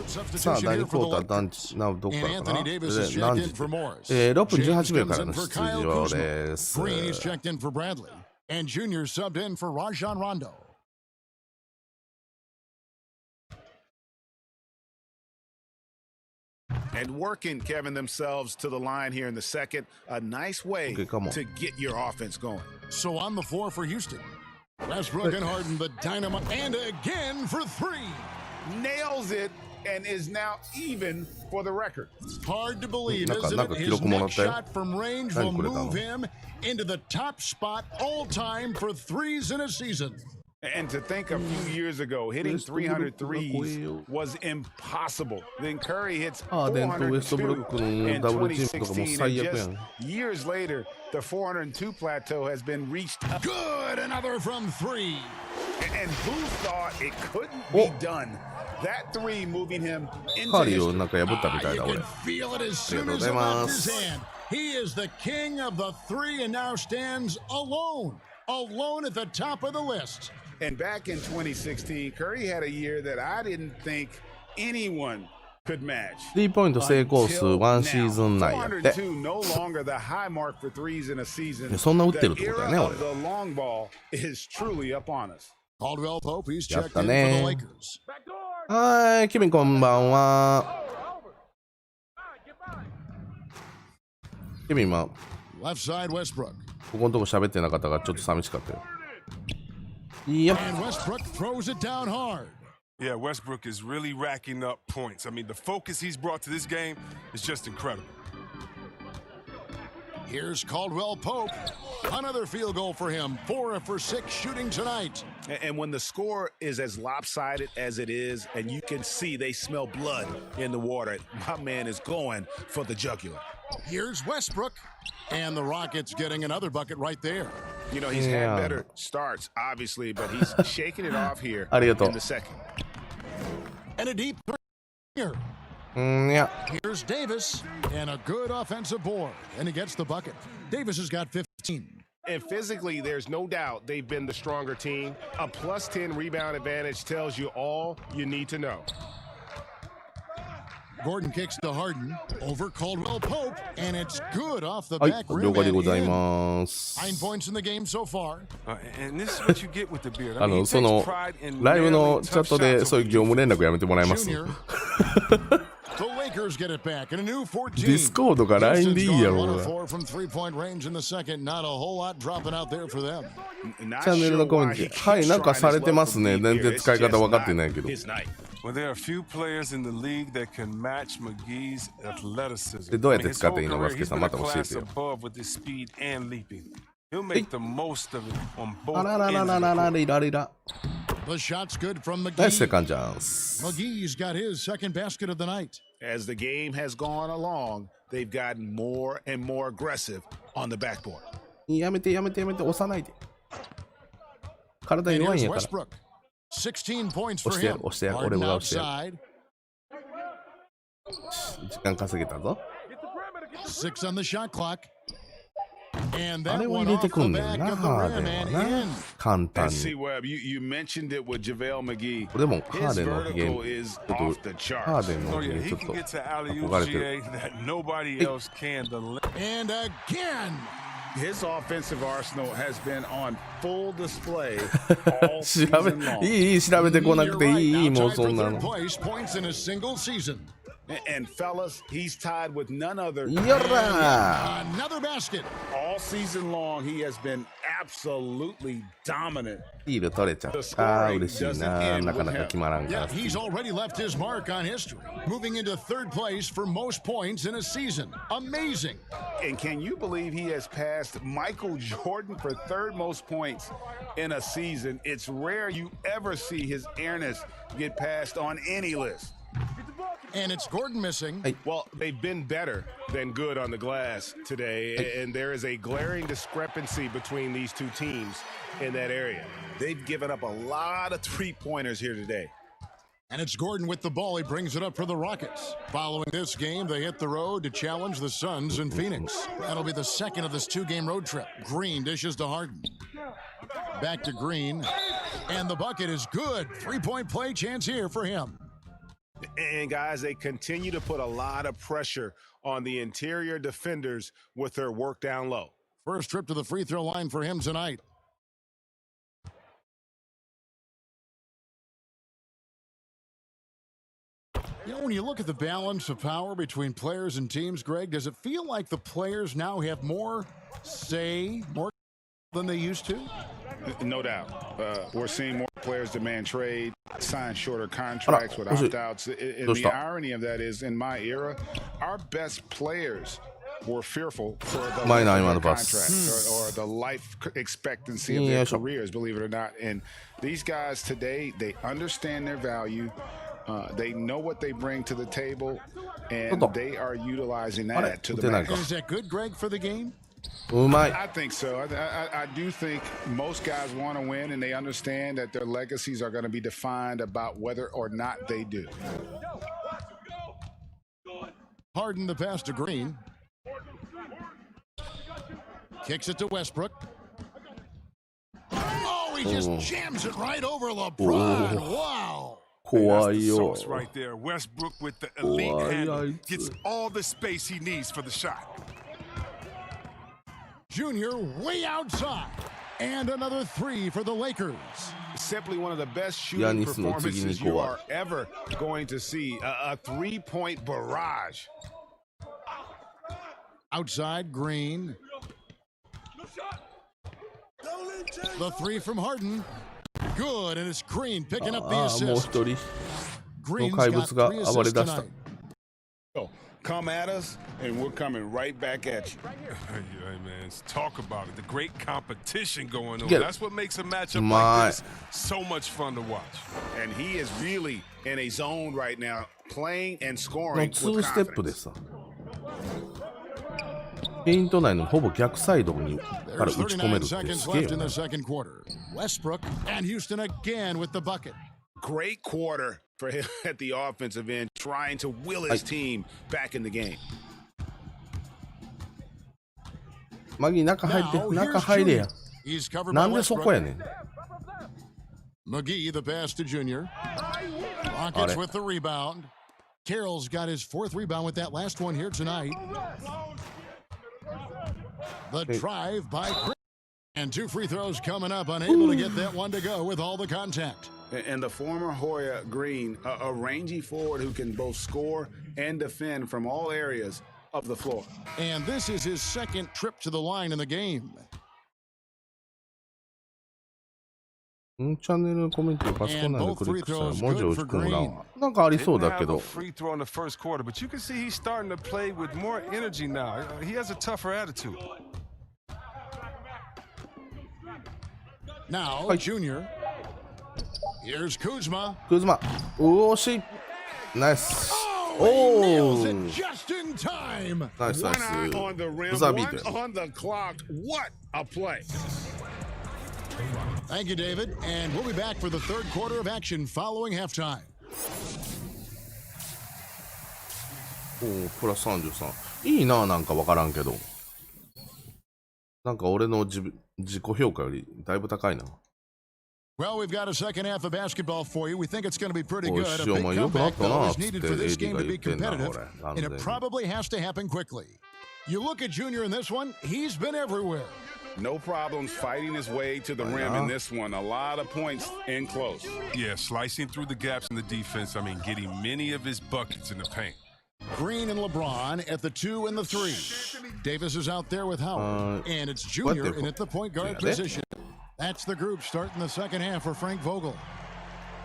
さあ、第2クォーター、ダンチ、なおどこからかなで何時6分18秒からの出場です。 Green is checked in for Bradley, and Junior subbed in for Rajon Rondo. And working, Kevin, themselves to the line here in the second. A nice way to get your offense going. So on the floor for Houston. Westbrook and Harden, the dynamite, and again for three. Nails it and is now even for the record. Hard to believe, isn't it? His next shot from range will move him into the top spot all time for threes in a season. And to think a few years ago, hitting 300 threes was impossible. Then Curry hits 402 in 2016. And just years later, the 402 plateau has been reached. Good, another from three. And who thought it couldn't be done? That three moving him into history. You can feel it as soon as it left his hand. He is the king of the three and now stands alone at the top of the list. And back in 2016, Curry had a year that I didn't think anyone could match. 3ポイント成功数1シーズン内やって。 no longer the high mark for threes in a season. そんな打ってるってことだね、俺。 The long ball is truly upon us. Caldwell Pope, he's checked in for the Lakers. はい、ケビンこんばんは。ケビンは、 Left side Westbrook. ここのとこ喋ってなかったからちょっと寂しかったよ。いや。 And Westbrook throws it down hard. Yeah, Westbrook is really racking up points. I mean, the focus he's brought to this game is just incredible. Here's Caldwell Pope. Another field goal for him. 4 for 6 shooting tonight. And when the score is as lopsided as it is, and you can see they smell blood in the water, my man is going for the jugular. Here's Westbrook. And the Rockets getting another bucket right there. You know, he's had better starts, obviously, but he's shaking it off here in the second. And a deep three here. Here's Davis, and a good offensive board, and he gets the bucket. Davis has got 15. And physically, there's no doubt they've been the stronger team. A plus 10 rebound advantage tells you all you need to know. Gordon kicks to Harden, over Caldwell Pope, and it's good off the back rim. 了解でございます。 9 points in the game so far. And this is what you get with the beard. そのライブのチャットでそういう業務連絡やめてもらえます？ The Lakers get it back in a new 14. ディスコードか LINE でいいやろ。 4 from 3-point range in the second. Not a whole lot dropping out there for them. チャンネルのコミュニティ、はい、なんかされてますね。全然使い方分かってないけど。 Well, there are a few players in the league that can match McGee's athleticism. でどうやって使っていいのバスケさんまた教えてよ。 Above with his speed and leaping. He'll make the most of it on both あららららららららら。 The shot's good from McGee. Nice second chance. McGee's got his second basket of the night. As the game has gone along, they've gotten more and more aggressive on the backboard. やめてやめてやめて押さないで。体弱いんやから。 16 points for 押してや him. る押してやる。俺もが押してや Outside. る。時間稼げたぞ。 6 on the shot clock. And あ that れを one 入れて off く the んねん back な、 of the ハー rim デン and はな。 in. 簡単 And に。 see, Webb, you mentioned it with JaVale McGee. でもハー His デンのゲー vertical ム、 is ちょっ off と the ハー charts. デンの Oh ゲー yeah, ム he ちょっ can と get to alley 憧れてる。 GA that nobody else can. And again. His offensive arsenal has been on full display all 調 season べ long. いい調べてこなく You're て right. いい Now もう tied そ for んな third の。 place, points in a single season. And fellas, he's tied with none other. よっら Another basket. All season long, he has been absolutely dominant. ー。ヒール取れちゃった。ああ、嬉しいな。なかなか決まらんか Yeah, ら。 he's already left his mark on history, moving into third place for most points in a season. Amazing. And can you believe he has passed Michael Jordan for third most points in a season? It's rare you ever see his airness get passed on any list. And it's Gordon missing. Well, they've been better than good on the glass today, and there is a glaring discrepancy between these two teams in that area. They've given up a lot of three-pointers here today. And it's Gordon with the ball. He brings it up for the Rockets. Following this game, they hit the road to challenge the Suns in Phoenix. That'll be the second of this 2-game road trip. Green dishes to Harden. Back to Green. And the bucket is good. 3-point play chance here for him. And guys, they continue to put a lot of pressure on the interior defenders with their work down low. First trip to the free throw line for him tonight. You know, when you look at the balance of power between players and teams, Greg, does it feel like the players now have more say, more than they used to? No doubt. We're seeing more players demand trade, sign shorter contracts with opt-outs. And the irony of that is, in my era, our best players were fearful for the contracts or the life expectancy of their careers, believe it or not. And these guys today, they understand their value. They know what they bring to the table, and they are utilizing that to the max. Is that good, Greg, for the game? I think so. I do think most guys want to win, and they understand that their legacies are going to be defined about whether or not they do. Harden the pass to Green. Kicks it to Westbrook. Oh, he just jams it right over LeBron. Wow. That's right there. Westbrook with the elite handle gets all the space he needs for the shot. Junior way outside. And another three for the Lakers. Simply one of the best shooting performances you are ever going to see. A three-point barrage. Outside, Green. The three from Harden. Good, and it's Green picking up the もう assist. 一人の Green's 怪 got 物が 3暴れ assists 出した tonight. Oh, come at us, and we're coming right back at you. Hey, man, talk about it. The great competition going on. Get it. That's what makes a matchup My- like this so much fun to watch. And he is really in a zone right now, playing and の scoring 2 with ステップで confidence. さ、ペイント内のほぼ逆サイドにから打 There's ち込める 39 って seconds すげえ left よ in ね the second quarter. Westbrook and Houston again with the bucket. Great quarter for him at the offensive end, trying to will his team back in the game. マギー中入って Now, 中 here's 入れや Junior. He's covered な by んでそ Westbrook. こやねん McGee, the pass to Junior. Rockets Got it. with the rebound. Carroll's got his 4th rebound with that last one here tonight. The drive by Green. And 2 free throws coming up, unable to get that one to go with all the contact. And the former Hoya Green, a rangy forward who can both score and defend from all areas of the floor. And this is his 2nd trip to the line in the game. チャンネルコメントパソコン内でクリックしたら文字を打ち込むな。なんかありそう Didn't だけ have a ど。 free throw in the first quarter, but you can see he's starting to play with more energy now. He has a tougher attitude. Now, Junior. Here's Kuzma. クズマ、惜しい。ナイス。 Oh, he お nails ー it just in time. ナイスナ One イ eye on the ス。 rim, ブザー one ビートや。 on the clock. What a play. Thank you, David. And we'll be back for the 3rd quarter of action following halftime. おープラス33。いいな、なんかわからんけど。なんか俺の自己評価よりだいぶ高いな。 Well, we've got a second half of basketball for you. We think it's going to be pretty お good. い A しお big 前よくなっ comeback, たな though, っ is つって needed for this AD game が to 言 be ってんな、 competitive, 俺。なん and で it probably has to happen quickly. You look at Junior in this one, he's been everywhere. No problems fighting his way to the rim in this one. A lot of points in close. Yeah, slicing through the gaps in the defense. I mean, getting many of his buckets in the paint. Green and LeBron at the 2 and the 3. Davis is out there with Howard, and it's Junior in at the point guard position. That's the group starting the second half for Frank Vogel.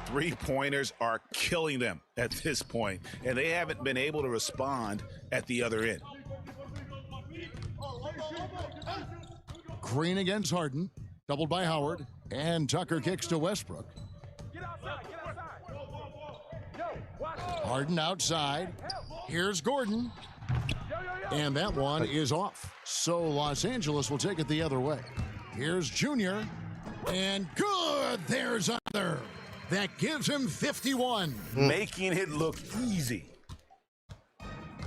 3-pointers are killing them at this point, and they haven't been able to respond at the other end. Green against Harden, doubled by Howard, and Tucker kicks to Westbrook. Harden outside. Here's Gordon. And that one is off. So Los Angeles will take it the other way. Here's Junior. And good! There's another. That gives him 51. Making it look easy.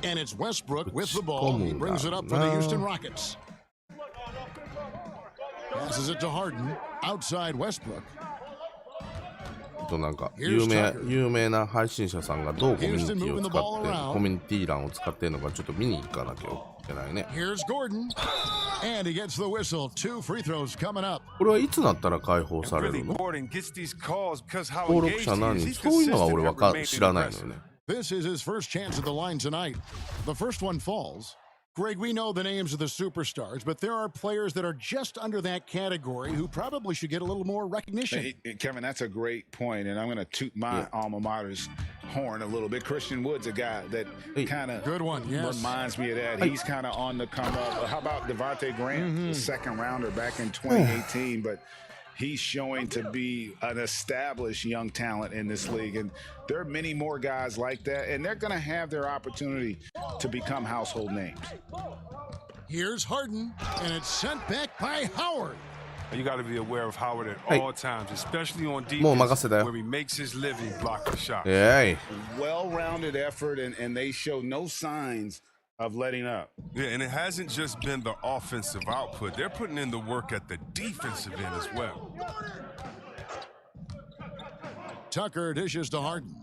And it's Westbrook with the ball. He brings it up for the Houston Rockets. Passes it to Harden. Outside Westbrook. なんか有名な配信者さんがどうコミュニティを使ってコミュニティ欄を使ってるのかちょっと見に行かなきゃいけないね。 Here's Gordon. And he gets the whistle. 2 free throws coming up. これはいつなったら解放されるの？ Gordon gets these calls because how 登録者何人？そういうのは俺知らないのよね。 This is his first chance at the line tonight. The first one falls. Greg, we know the names of the superstars, but there are players that are just under that category who probably should get a little more recognition. Hey, Kevin, that's a great point, and I'm going to toot my alma mater's horn a little bit. Christian Wood's a guy that kind of reminds me of that. He's kind of on the come up. How about Devontae Graham, the second rounder back in 2018, but he's showing to be an established young talent in this league. And there are many more guys like that, and they're going to have their opportunity to become household names. Here's Harden, and it's sent back by Howard. You got to be aware of Howard at all times, especially on defense, where he makes his living blocking shots. Well-rounded effort, and they show no signs of letting up. Yeah, and it hasn't just been the offensive output. They're putting in the work at the defensive end as well. Tucker dishes to Harden.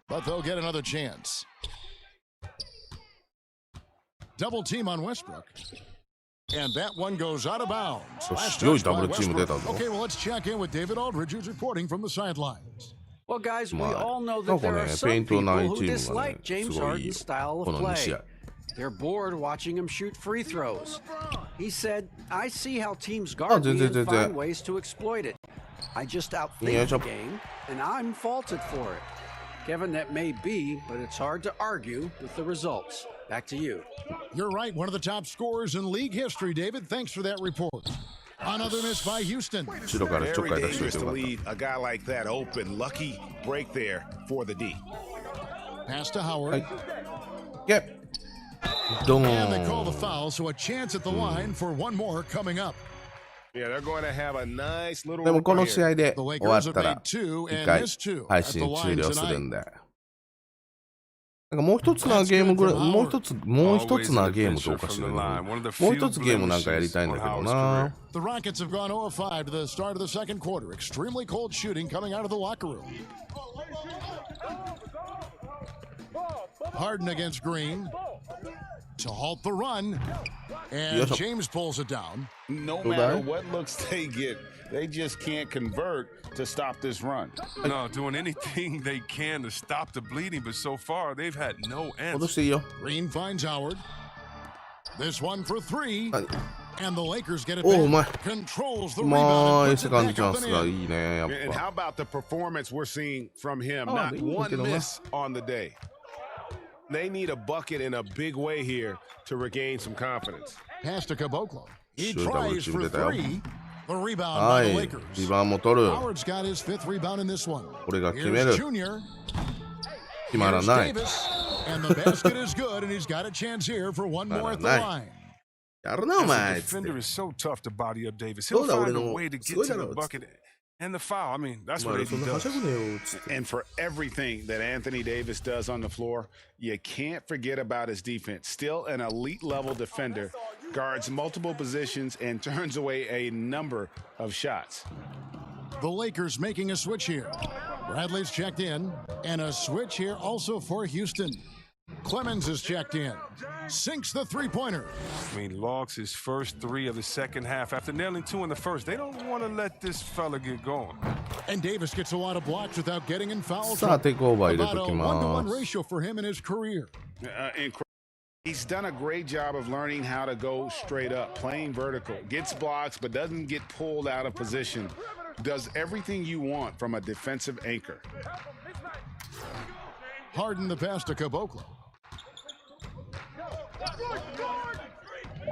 But they'll get another chance. Double team on Westbrook. And that one goes out of bounds. Last touch by Westbrook. Okay, well, let's check in with David Aldridge, who's reporting from the sidelines. Well, guys, we all know that there are some people who dislike James Harden's style of play. They're bored watching him shoot free throws. He said, I see how teams guard me and find ways to exploit it. I just outthink the game, and I'm faulted for it. Kevin, that may be, but it's hard to argue with the results. Back to you. You're right. One of the top scorers in league history, David. Thanks for that report. Another miss by Houston. Very dangerous to leave a guy like that open. Lucky break there for the D. Pass to Howard. Yep. And they call the foul, so a chance at the line for one more coming up. Yeah, they're going to have a nice little でもこの試合で終わったら two 一 and 回 missed two 配 at the 信終 line 了する tonight. んで。なんかもう一つなゲームぐらい、もう一つなゲームとおかしいな。もう一つゲームなんかやりたいんだけどな。The Rockets have gone 0 of 5 to the start of the second quarter. Extremely cold shooting coming out of the locker room. Harden against Green to halt the run. And James pulls it down. No matter what looks they get, they just can't convert to stop this run. No, doing anything they can to stop the bleeding, but so far they've had no answer. Green finds Howard. This one for three. And the Lakers get it back. Controls the rebound and puts it back up and in. And how about the performance we're seeing from him? Not one miss on the day. They need a bucket in a big way here to regain some confidence. Pass to Caboclo. He tries for three. The rebound by the Lakers. Howard's got his fifth rebound in this one. Here's Junior. Here's Davis. And the basket is good, and he's got a chance here for one more at the line. I don't know, man. The defender is so tough to body up Davis. He'll find a way to get to the bucket and the foul. I mean, that's what he does. And for everything that Anthony Davis does on the floor, you can't forget about his defense. Still an elite level defender, guards multiple positions and turns away a number of shots. The Lakers making a switch here. Bradley's checked in, and a switch here also for Houston. Clemens is checked in. Sinks the three-pointer. I mean, logs his first three of the second half after nailing two in the first. They don't want to let this fella get going. And Davis gets a lot of blocks without getting in foul trouble. About a 1-to-1 ratio for him in his career. He's done a great job of learning how to go straight up, playing vertical. Gets blocks, but doesn't get pulled out of position. Does everything you want from a defensive anchor. Harden the pass to Caboclo.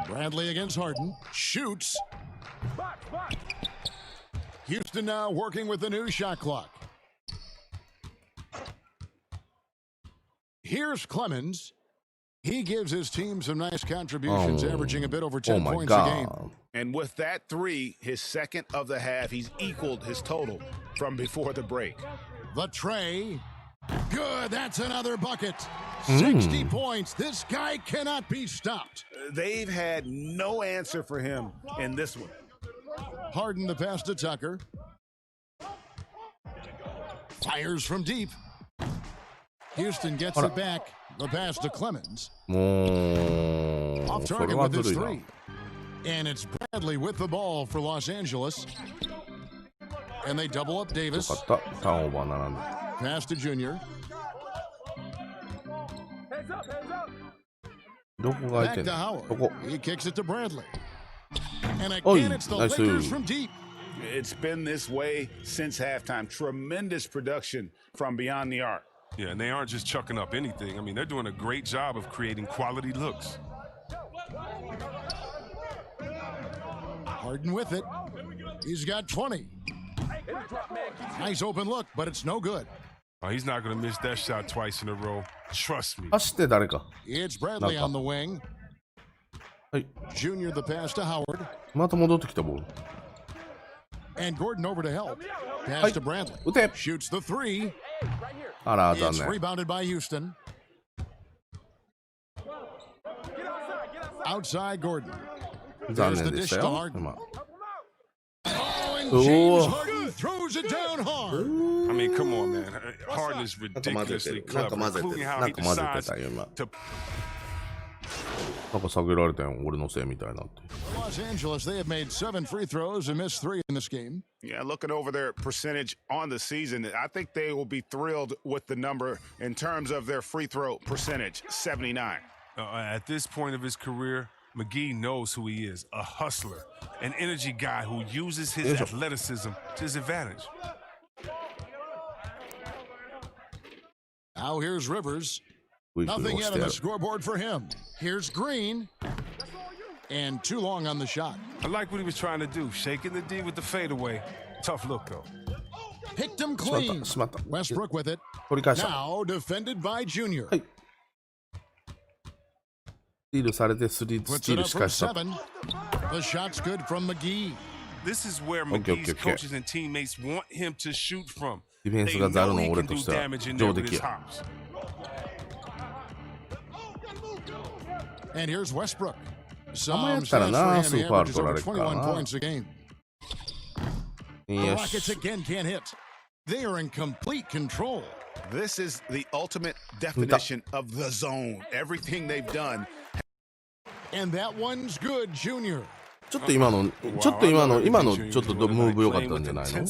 Bradley against Harden. Shoots. Houston now working with the new shot clock. Here's Clemens. He gives his team some nice contributions, averaging a bit over 10 points a game. And with that three, his second of the half, he's equaled his total from before the break. The tray. Good, that's another bucket. 60 points. This guy cannot be stopped. They've had no answer for him in this one. Harden the pass to Tucker. Fires from deep. Houston gets it back. The pass to Clemens. Off target with his three. And it's Bradley with the ball for Los Angeles. And they double up Davis. Pass to Junior. Back to Howard. He kicks it to Bradley. And again, it's the Lakers from deep. It's been this way since halftime. Tremendous production from beyond the arc. Yeah, and they aren't just chucking up anything. I mean, they're doing a great job of creating quality looks. Harden with it. He's got 20. Nice open look, but it's no good. Oh, he's not going to miss that shot twice in a row. Trust me. It's Bradley on the wing. Junior the pass to Howard. And Gordon over to help. Pass to Bradley. Shoots the three. It's rebounded by Houston. Outside Gordon. There's the dish to Harden. Oh, and James Harden throws it down hard. I mean, come on, man. Harden is ridiculously clever, including how he decides to... Los Angeles, they have made 7 free throws and missed 3 in this game. Yeah, looking over their percentage on the season, I think they will be thrilled with the number in terms of their free throw percentage, 79. At this point of his career, McGee knows who he is, a hustler, an energy guy who uses his athleticism to his advantage. Now here's Rivers. Nothing yet on the scoreboard for him. Here's Green. And too long on the shot. I like what he was trying to do, shaking the D with the fadeaway. Tough look, though. Picked him clean. Westbrook with it. Now defended by Junior. Puts it up for 7. The shot's good from McGee. This is where McGee's coaches and teammates want him to shoot from. ディフェンスがザルの俺としては上出来や。And here's Westbrook. あんまやったらな、すぐファウル取られるからな。The Rockets again can't hit. They are in complete control. This is the ultimate definition of the zone. Everything they've done. And that one's good, Junior. ちょっと今のちょっとムーブ良かったんじゃないの？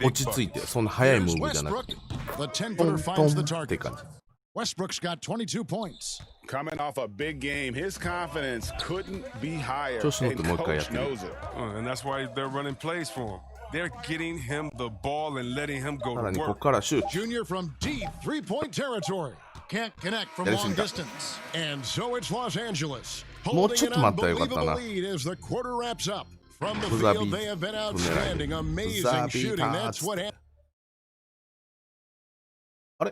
落ち着いて、そんな速いムーブじゃなくて。トントンって感じ。Westbrook's got 22 points. Coming off a big game, his confidence couldn't be higher. And coach knows it. And that's why they're running plays for him. They're getting him the ball and letting him go to work. Junior from deep three-point territory. Can't connect from long distance. And so it's Los Angeles. Holding an unbelievable lead as the quarter wraps up. From the field, they have been outstanding. Amazing shooting. That's what happened.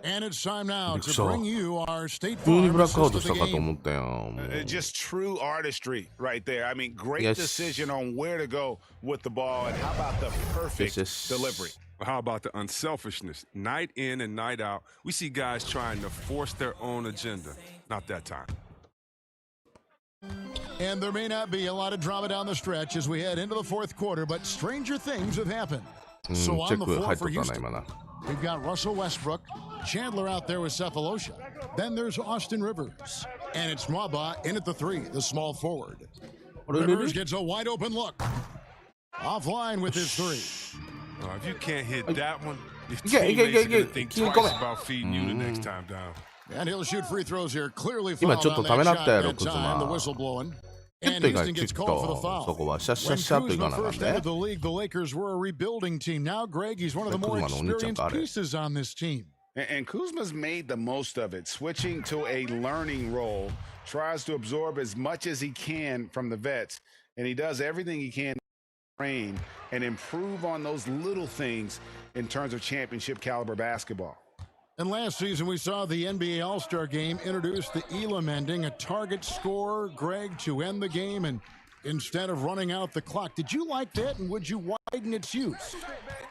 And it's time now to bring you our State Farm assist of the game. Just true artistry right there. I mean, great decision on where to go with the ball. And how about the perfect delivery? How about the unselfishness? Night in and night out, we see guys trying to force their own agenda. Not that time. And there may not be a lot of drama down the stretch as we head into the fourth quarter, but stranger things have happened. So on the floor for Houston, we've got Russell Westbrook, Chandler out there with Cephalosha. Then there's Austin Rivers. And it's MAMBA in at the 3, the small forward. Rivers gets a wide open look. Offline with his 3. If you can't hit that one, your teammates are going to think twice about feeding you the next time down. And he'll shoot free throws here. Clearly fouled on that shot at time. The whistle blowing. And Houston gets called for the foul. When Kuzma first entered the league, the Lakers were a rebuilding team. Now, Greg, he's one of the more experienced pieces on this team. And Kuzma's made the most of it, switching to a learning role, tries to absorb as much as he can from the vets, and he does everything he can to train and improve on those little things in terms of championship caliber basketball. And last season, we saw the NBA All-Star Game introduce the Elam ending, a target score, Greg, to end the game, and instead of running out the clock. Did you like that, and would you widen its use?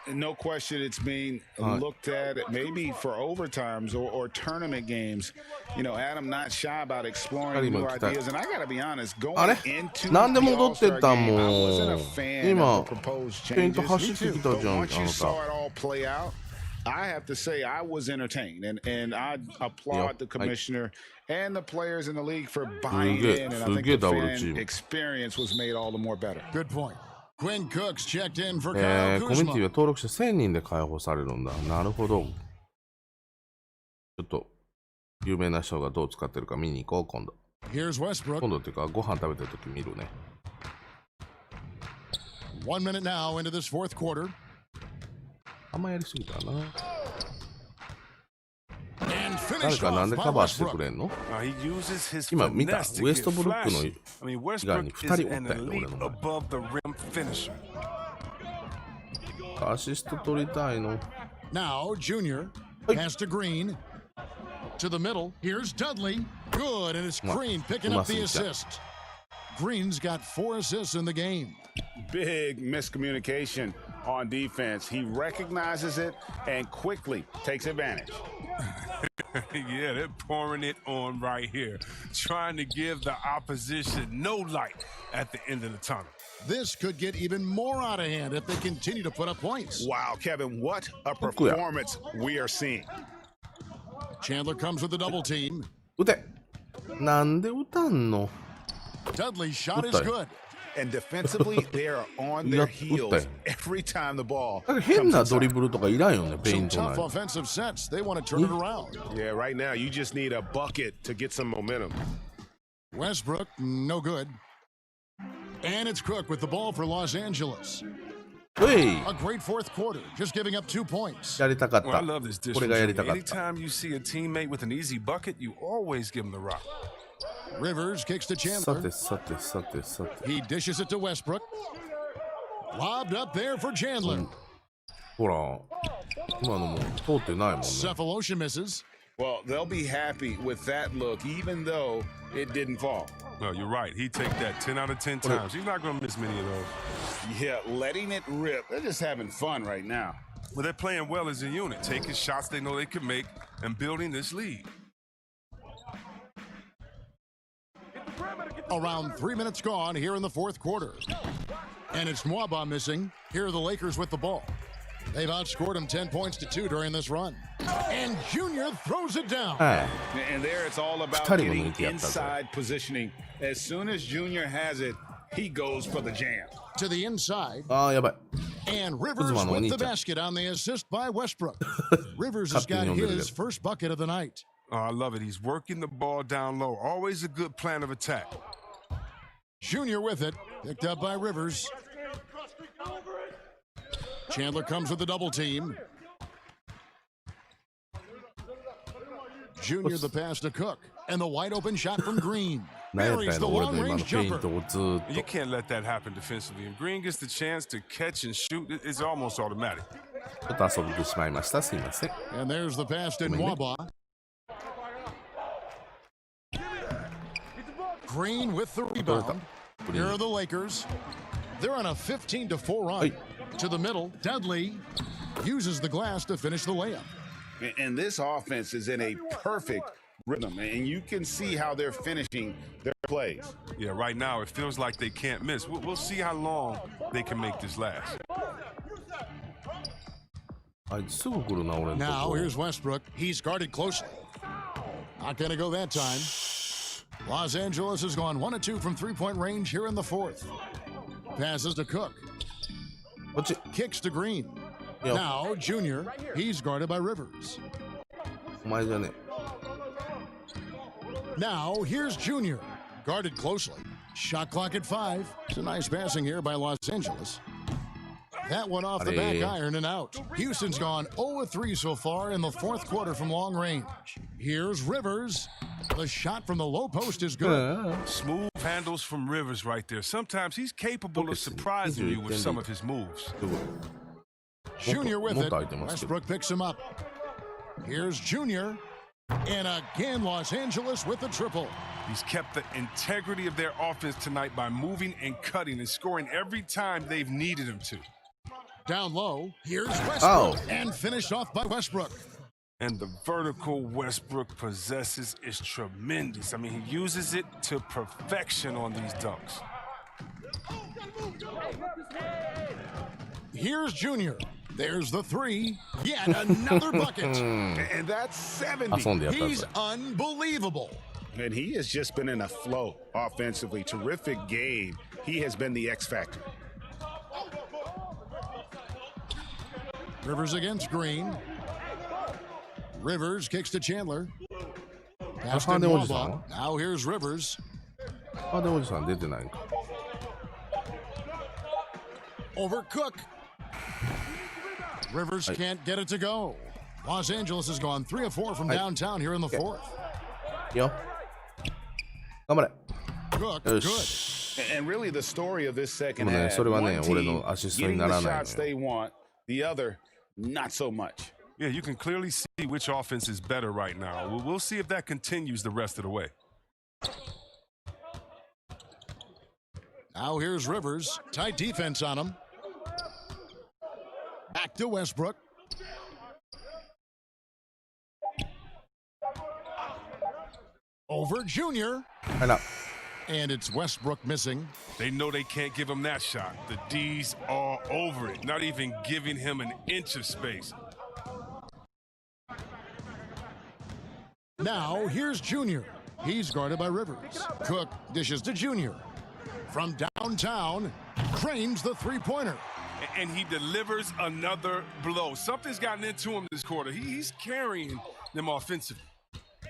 No question it's being looked at maybe for overtimes or tournament games. You know, Adam not shy about exploring new ideas. And I got to be honest, going into the All-Star game, I wasn't a fan of the proposed changes. But once you saw it all play out, I have to say I was entertained, and I applaud the commissioner and the players in the league for buying in, and I think the fan experience was made all the more better. Good point. Quinn Cooks checked in for コミ Kyle ュニティ Kuzma. は登録者1000人で解放されるんだ。なるほど。ちょっと有名な人がどう使ってるか見に行こう、今度。 Here's Westbrook. 今度っていうか、ご飯食べてるとき見るね。1 minute now into this fourth quarter. あんまやりすぎたな。 And 誰 finished かなん off で by カバーしてく Westbrook. れんの？ He uses his 今見た。 finesse to ウエスト get ブルックの flashy. I mean, 以外に Westbrook 2 is 人おっ an たよ、俺 elite の前。 above the rim finisher. アシスト取りたいの。 Now, Junior pass to Green. To the middle. Here's Dudley. Good, and it's Green picking up the assist. Green's got 4 assists in the game. Big miscommunication on defense. He recognizes it and quickly takes advantage. Yeah, they're pouring it on right here, trying to give the opposition no light at the end of the tunnel. This could get even more out of hand if they continue to put up points. Wow, Kevin, what a performance we are seeing. Chandler comes with the double team. 打て。なんで打たんの？ Dudley's shot is good. And defensively, they are on their heels every time the ball. 変なドリブルとかいらんよね、ペイ Some ント内 tough offensive sets. They want to turn it around. Yeah, right now you just need a bucket to get some momentum. Westbrook, no good. And it's Cook with the ball for Los Angeles. うい A great fourth quarter, just giving up 2 points. やりたかっ Well, I た。 love this dish. これがやりたかった。 Anytime you see a teammate with an easy bucket, you always give him the rock. Rivers kicks to さ Chandler. てさてさてさて。 He dishes it to Westbrook. Lobbed up there for Chandler. ほら、今のも通ってないもんね。 Cephalosha misses. Well, they'll be happy with that look, even though it didn't fall. No, you're right. He'd take that 10 out of 10 times. He's not going to miss many of those. Yeah, letting it rip. They're just having fun right now. Well, they're playing well as a unit, taking shots they know they can make and building this lead. Around 3 minutes gone here in the fourth quarter. And it's MAMBA missing. Here are the Lakers with the ball. They've outscored him 10 points to 2 during this run. And Junior throws it down. はい。 And there it's all about 二人も getting 抜いてやったぜ。 inside positioning. As soon as Junior has it, he goes for the jam. To the inside. ああ、やばい。 And Rivers Kuzma no with the Onita. basket on the assist by Westbrook. Rivers has got his first bucket of the night. Oh, I love it. He's working the ball down low. Always a good plan of attack. Junior with it. Picked up by Rivers. Chandler comes with the double team. Junior the pass to Cook. And the wide open shot from Green. 何やったん Buries や the ろ、俺の long 今の range フェイン jumper. トをずーっ You と。 can't let that happen defensively. If Green gets the chance to catch and shoot, it's almost automatic. ちょっと遊んでしまいました。すいません。 And there's the pass to MAMBA. Green with the rebound. Here are the Lakers. They're on a 15-4 run. Hey. To the middle, Dudley uses the glass to finish the layup. And this offense is in a perfect rhythm, and you can see how they're finishing their plays. Yeah, right now it feels like they can't miss. We'll see how long they can make this last. あいつすぐ来るな、俺のと Now こ。 here's Westbrook. He's guarded closely. Not gonna go that time. Los Angeles has gone 1 of 2 from 3-point range here in the fourth. Passes to Cook. こっち。 Kicks to Green. Yo. Now Junior. He's guarded by Rivers. お前じゃね Now here's Junior. Guarded closely. Shot clock at 5. It's a nice passing here by Los Angeles. That one off the back iron and out. Houston's gone 0-3 so far in the fourth quarter from long range. Here's Rivers. The shot from the low post is good. Smooth handles from Rivers right there. Sometimes he's capable of surprising you with some of his moves. Junior with it. もっと空いてますけど。 Westbrook picks him up. Here's Junior. And again, Los Angeles with the triple. He's kept the integrity of their offense tonight by moving and cutting and scoring every time they've needed him to. Down low, here's Westbrook. Oh. And finished off by Westbrook. And the vertical Westbrook possesses is tremendous. I mean, he uses it to perfection on these dunks. Here's Junior. There's the 3. Yet another bucket. And that's 70. 遊んでやったんです He's よ。 unbelievable. And he has just been in a flow offensively. Terrific game. He has been the X factor. Rivers against Green. Rivers kicks to Chandler. Pass to MAMBA. Now here's Rivers. あ、でおじさん出てないんか。 Over Cook. Rivers can't get it to go. Los Angeles has gone 3 of 4 from downtown here in the fourth. いいよ。頑張れ。 Cook, よ good. し。 And really the story of this second でもね、 half, それはね、 one 俺 team のアシストに getting な the らないの shots よ。 they want, the other not so much. Yeah, you can clearly see which offense is better right now. We'll see if that continues the rest of the way. Now here's Rivers. Tight defense on him. Back to Westbrook. Over Junior. はいな。 And it's Westbrook missing. They know they can't give him that shot. The D's all over it, not even giving him an inch of space. Now here's Junior. He's guarded by Rivers. Cook dishes to Junior. From downtown, cranes the three-pointer. And he delivers another blow. Something's gotten into him this quarter. He's carrying them offensively.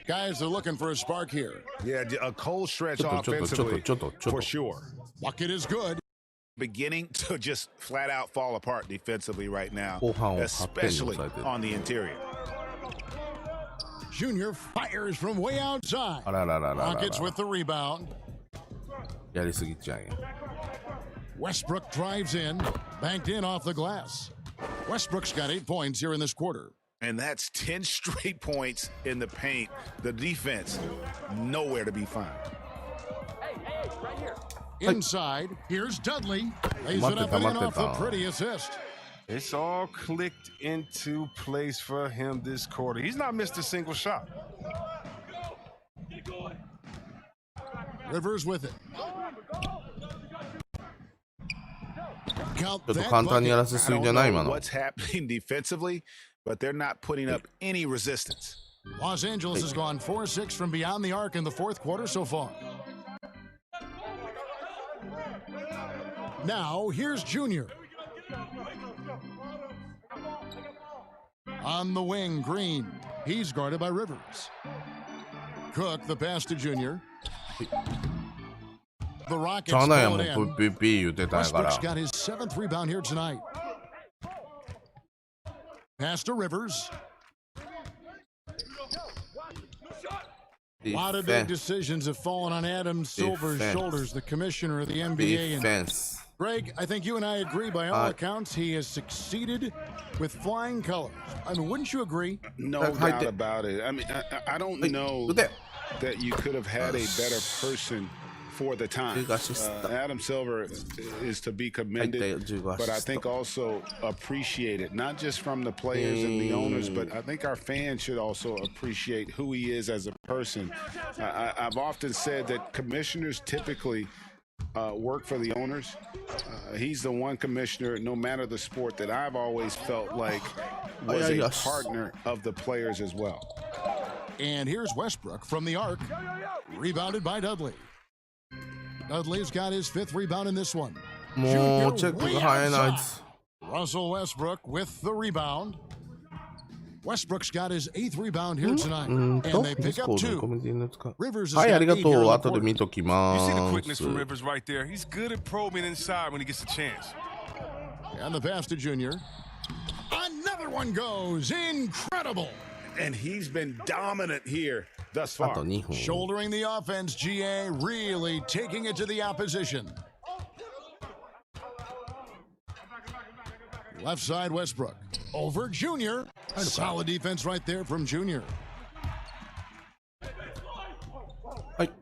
Guys are looking for a spark here. Yeah, a cold stretch offensively for sure. Bucket is good. Beginning to just flat out fall apart defensively right now, especially on the interior. Junior fires from way outside. Rockets with the rebound. やりすぎちゃうんや。 Westbrook drives in, banked in off the glass. Westbrook's got 8 points here in this quarter. And that's 10 straight points in the paint. The defense, nowhere to be found. Inside, here's Dudley. Lays it up and in off a pretty assist. It's all clicked into place for him this quarter. He's not missed a single shot. Rivers with it. ちょっと簡単にやらせすぎじゃない今の。 What's happening defensively, but they're not putting up any resistance. Los Angeles has gone 4-6 from beyond the arc in the fourth quarter so far. Now, here's Junior. On the wing, Green. He's guarded by Rivers. Cook, the pass to Junior. The Rockets pull it in. Westbrook's got his 7th rebound here tonight. Pass to Rivers. A lot of big decisions have fallen on Adam Silver's shoulders, the commissioner of the NBA. And Greg, I think you and I agree by all accounts he has succeeded with flying colors. I mean, wouldn't you agree? No doubt about it. I mean, I don't know that you could have had a better person for the time. Adam Silver is to be commended, but I think also appreciated, not just from the players and the owners, but I think our fans should also appreciate who he is as a person. I've often said that commissioners typically work for the owners. He's the one commissioner, no matter the sport, that I've always felt like was a partner of the players as well. And here's Westbrook from the arc, rebounded by Dudley. Dudley's got his 5th rebound in this one. Russell Westbrook with the rebound. Westbrook's got his 8th rebound here tonight. And they pick up 2. Rivers has got 8 here in the quarter. You see the quickness from Rivers right there. He's good at probing inside when he gets a chance. And the pass to Junior. Another one goes. Incredible. And he's been dominant here thus far. Shouldering the offense, GA really taking it to the opposition. Left side, Westbrook. Over Junior. Solid defense right there from Junior.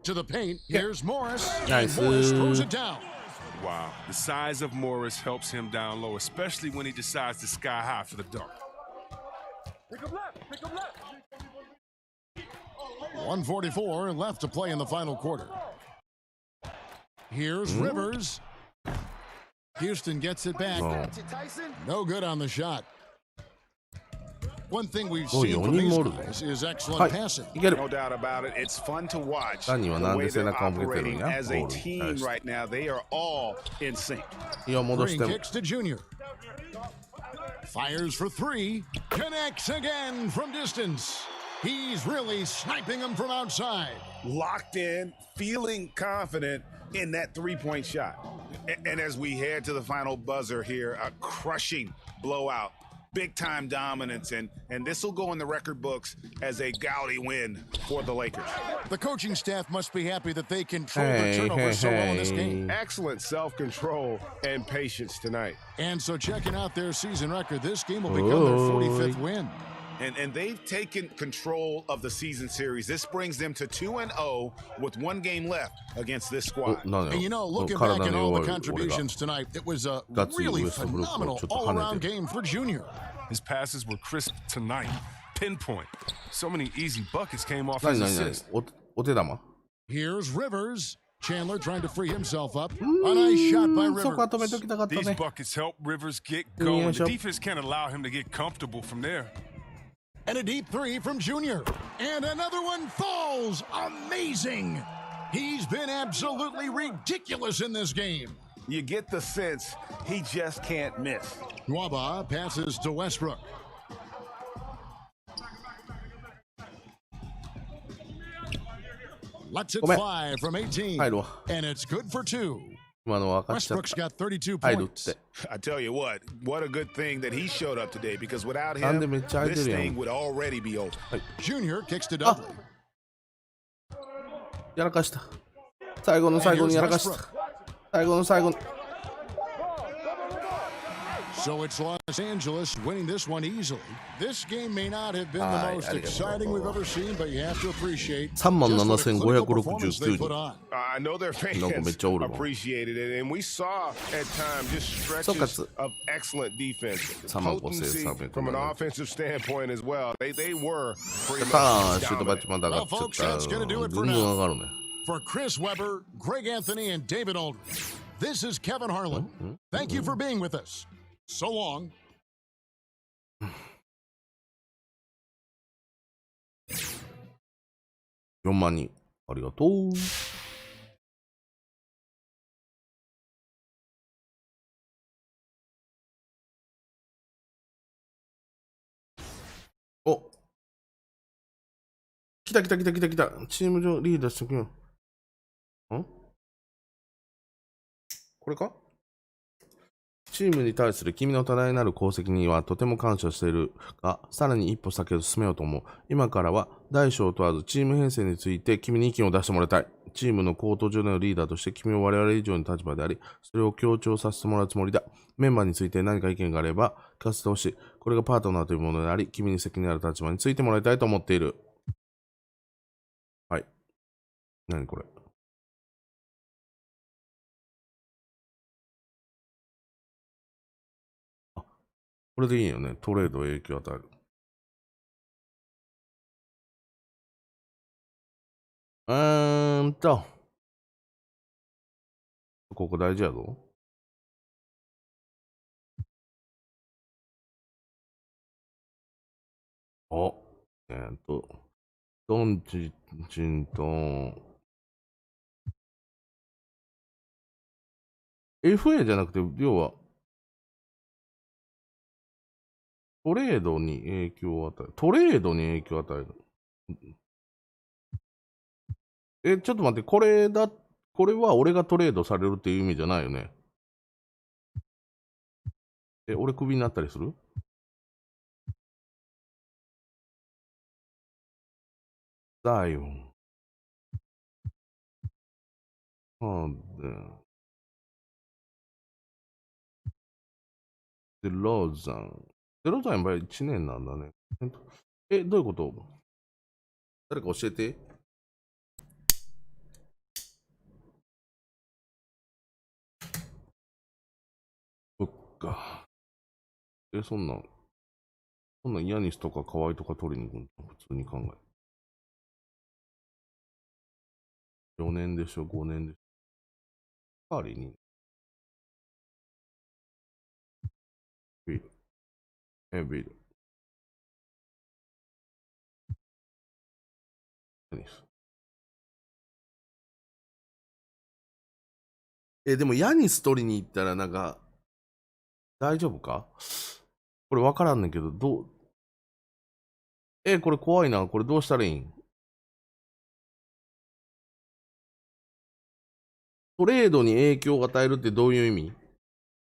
To the paint. Here's Morris. And Morris throws it down. Wow. The size of Morris helps him down low, especially when he decides to sky high for the dunk. 1:44 left to play in the final quarter. Here's Rivers. Houston gets it back. No good on the shot. One thing we've seen from these guys is excellent passing. No doubt about it. It's fun to watch the way they're operating as a team right now. They are all in sync. Green kicks to Junior. Fires for 3. Connects again from distance. He's really sniping them from outside. Locked in, feeling confident in that 3-point shot. And as we head to the final buzzer here, a crushing blowout. Big-time dominance, and this will go in the record books as a gaudy win for the Lakers. The coaching staff must be happy that they control the turnovers so well in this game. Excellent self-control and patience tonight. And so checking out their season record, this game will become their 45th win. And they've taken control of the season series. This brings them to 2-0 with 1 game left against this squad. And you know, looking back at all the contributions tonight, it was a really phenomenal all-around game for Junior. His passes were crisp tonight. Pinpoint. So many easy buckets came off his assist. Here's Rivers. Chandler trying to free himself up. A nice shot by Rivers. These buckets help Rivers get going. The defense can't allow him to get comfortable from there. And a deep 3 from Junior. And another one falls. Amazing. He's been absolutely ridiculous in this game. You get the sense he just can't miss. Nwaba passes to Westbrook. lets it ごめん。 fly from 18. 入るわ。 And it's good for 2. 今の分かっちゃっ Westbrook's た。 got 32入るっ points. て。 I tell you what a good thing that he showed up today because without なんで him, めっちゃ空いて this るや thing ん。 would already be over. Junior kicks to Ah. Dudley. やらかした。最後の最後にやらかした。最後の最後に。 So it's Los Angeles winning this one easily. This game may not have been the Ay, most arigato. exciting we've ever seen, but you have to appreciate 37,569 just what a clinical performance they put on. I know their なんかめっ fans ちゃおるわ。 appreciated it, and we saw at times just 総 stretches 括。 of excellent defense, 35,300 potency from an offensive standpoint as well. They were や pretty ったー、 much シュートバッ dominant. チまだ上がっちゃった。ぐんぐん上がるね。 For Chris Webber, Greg Anthony, and David Aldridge, this is Kevin Harlan. Thank you for being with us. So long. 4万人。ありがとう。お、来た来た来た来た来た。チーム上リーダーしてくよ。んこれか？チームに対する君の多大なる功績にはとても感謝しているが、さらに一歩先を進めようと思う。今からは大小問わずチーム編成について君に意見を出してもらいたい。チームのコート上でのリーダーとして君は我々以上に立場であり、それを強調させてもらうつもりだ。メンバーについて何か意見があれば聞かせてほしい。これがパートナーというものであり、君に責任ある立場についてもらいたいと思っている。はい。何これ。これでいいよね。トレード影響を与える。ここ大事やぞ。あ、ドンチッチと、FA じゃなくて、要は、トレードに影響を与える。トレードに影響を与える。ちょっと待って、これは俺がトレードされるっていう意味じゃないよね。俺クビになったりする？だよ。で、ローザン。で、ローザンやっぱり1年なんだね。どういうこと？誰か教えて。そっか。そんなんヤニスとか河合とか取りに行くんだ。普通に考え。4年でしょ、5年でしょ。代わりに。ビール。ビール。ヤニス。でもヤニス取りに行ったらなんか、大丈夫か？これ分からんねんけど、これ怖いな。これどうしたらいいん？トレードに影響を与えるってどういう意味？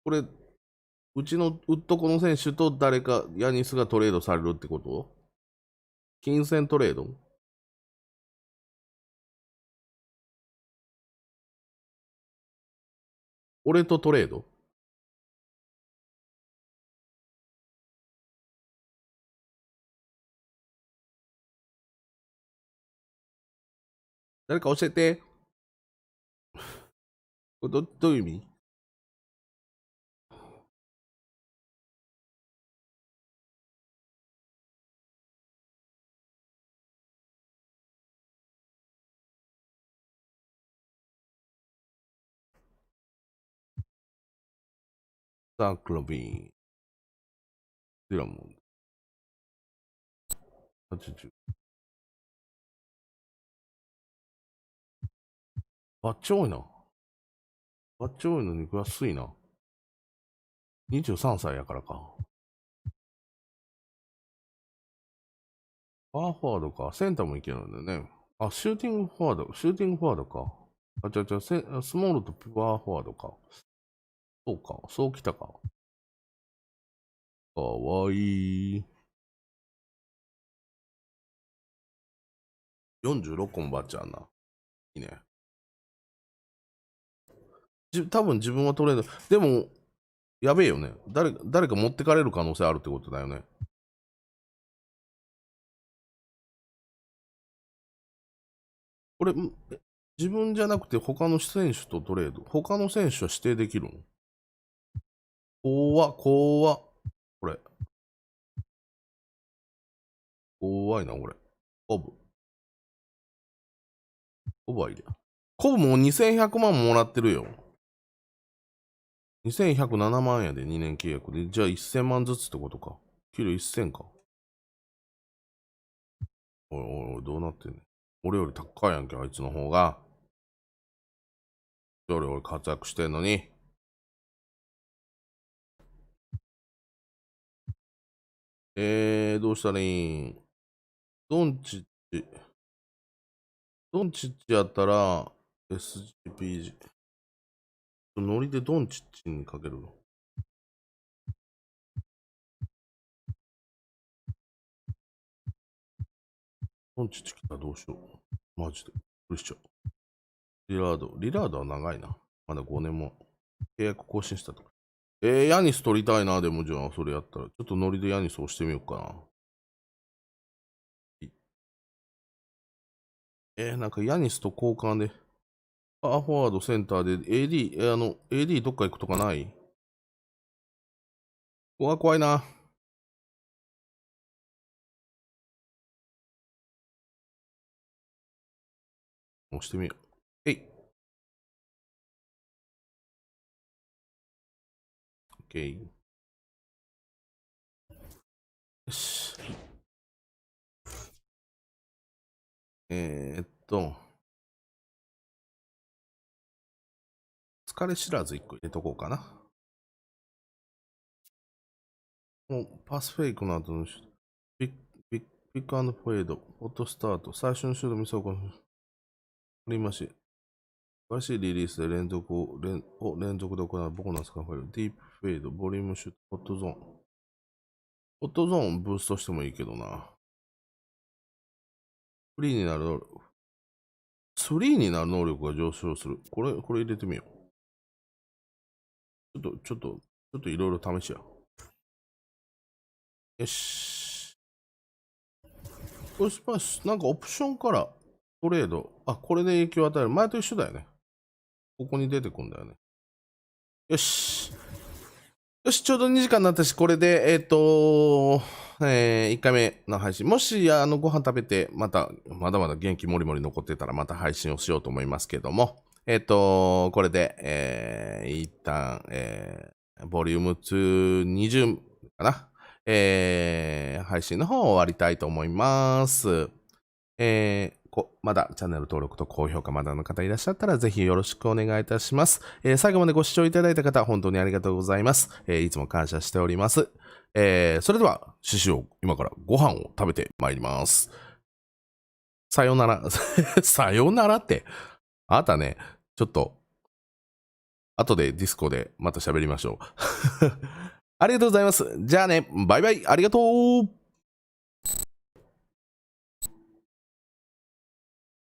これ、うちのウッドこの選手と誰か、ヤニスがトレードされるってこと？金銭トレード？俺とトレード？誰か教えて。どういう意味？ザ・クロビー。ディラモン。80。バッチ多いな。バッチ多いのに安いな。23歳やからか。パワーフォワードか。センターもいけるんだよね。あ、シューティングフォワードか。あ、スモールとピュアフォワードか。そうか、そうきたか。かわいい。46個もバッチあんな。いいね。多分自分は取れる。でも、やべえよね。誰か持ってかれる可能性あるってことだよね。これ、自分じゃなくて他の選手とトレード。他の選手は指定できるの？怖っ。これ。怖いな、これ。コブはいいや。コブも2100万もらってるよ。2107万円で2年契約で。じゃあ1000万ずつってことか。給料1000か。おい、どうなってんねん。俺より高いやんけ、あいつの方が。俺活躍してんのに。どうしたらいいん？ドンチッチやったら、SGPG。ノリでドンチッチにかけるの。ドンチッチ来たらどうしよう。マジで。びっくりしちゃう。リラードは長いな。まだ5年も。契約更新したとか。ヤニス取りたいな。でもじゃあ、それやったら。ちょっとノリでヤニス押してみようかな。なんかヤニスと交換で。フォワードセンターで AD どっか行くとかない？怖いな。押してみよう。OK。よし。疲れ知らず1個入れとこうかな。もうパスフェイクの後のピックアンドフェード、ホットスタート、最初のシュート見せようかな。振りまし。素晴らしいリリースで連続で行うボコナスカファイル、ディープフェード、ボリュームシュート、ホットゾーン。ホットゾーンブーストしてもいいけどな。フリーになる能力が上昇する。これ入れてみよう。ちょっといろいろ試しや。よし。これなんかオプションからトレード。あ、これで影響を与える。前と一緒だよね。ここに出てくんだよね。よし。ちょうど2時間になったし、これで、1回目の配信。もし、ご飯食べて、まだまだ元気もりもり残ってたら、また配信をしようと思いますけども、これで、一旦、ボリューム220かな。配信の方を終わりたいと思います。まだチャンネル登録と高評価まだの方いらっしゃったらぜひよろしくお願いいたします。最後までご視聴いただいた方本当にありがとうございます。いつも感謝しております。それでは獅子王今からご飯を食べてまいります。さよなら。さよならって。あなたね、ちょっと後でディスコでまた喋りましょう。ありがとうございます。じゃあね、バイバイ、ありがとう。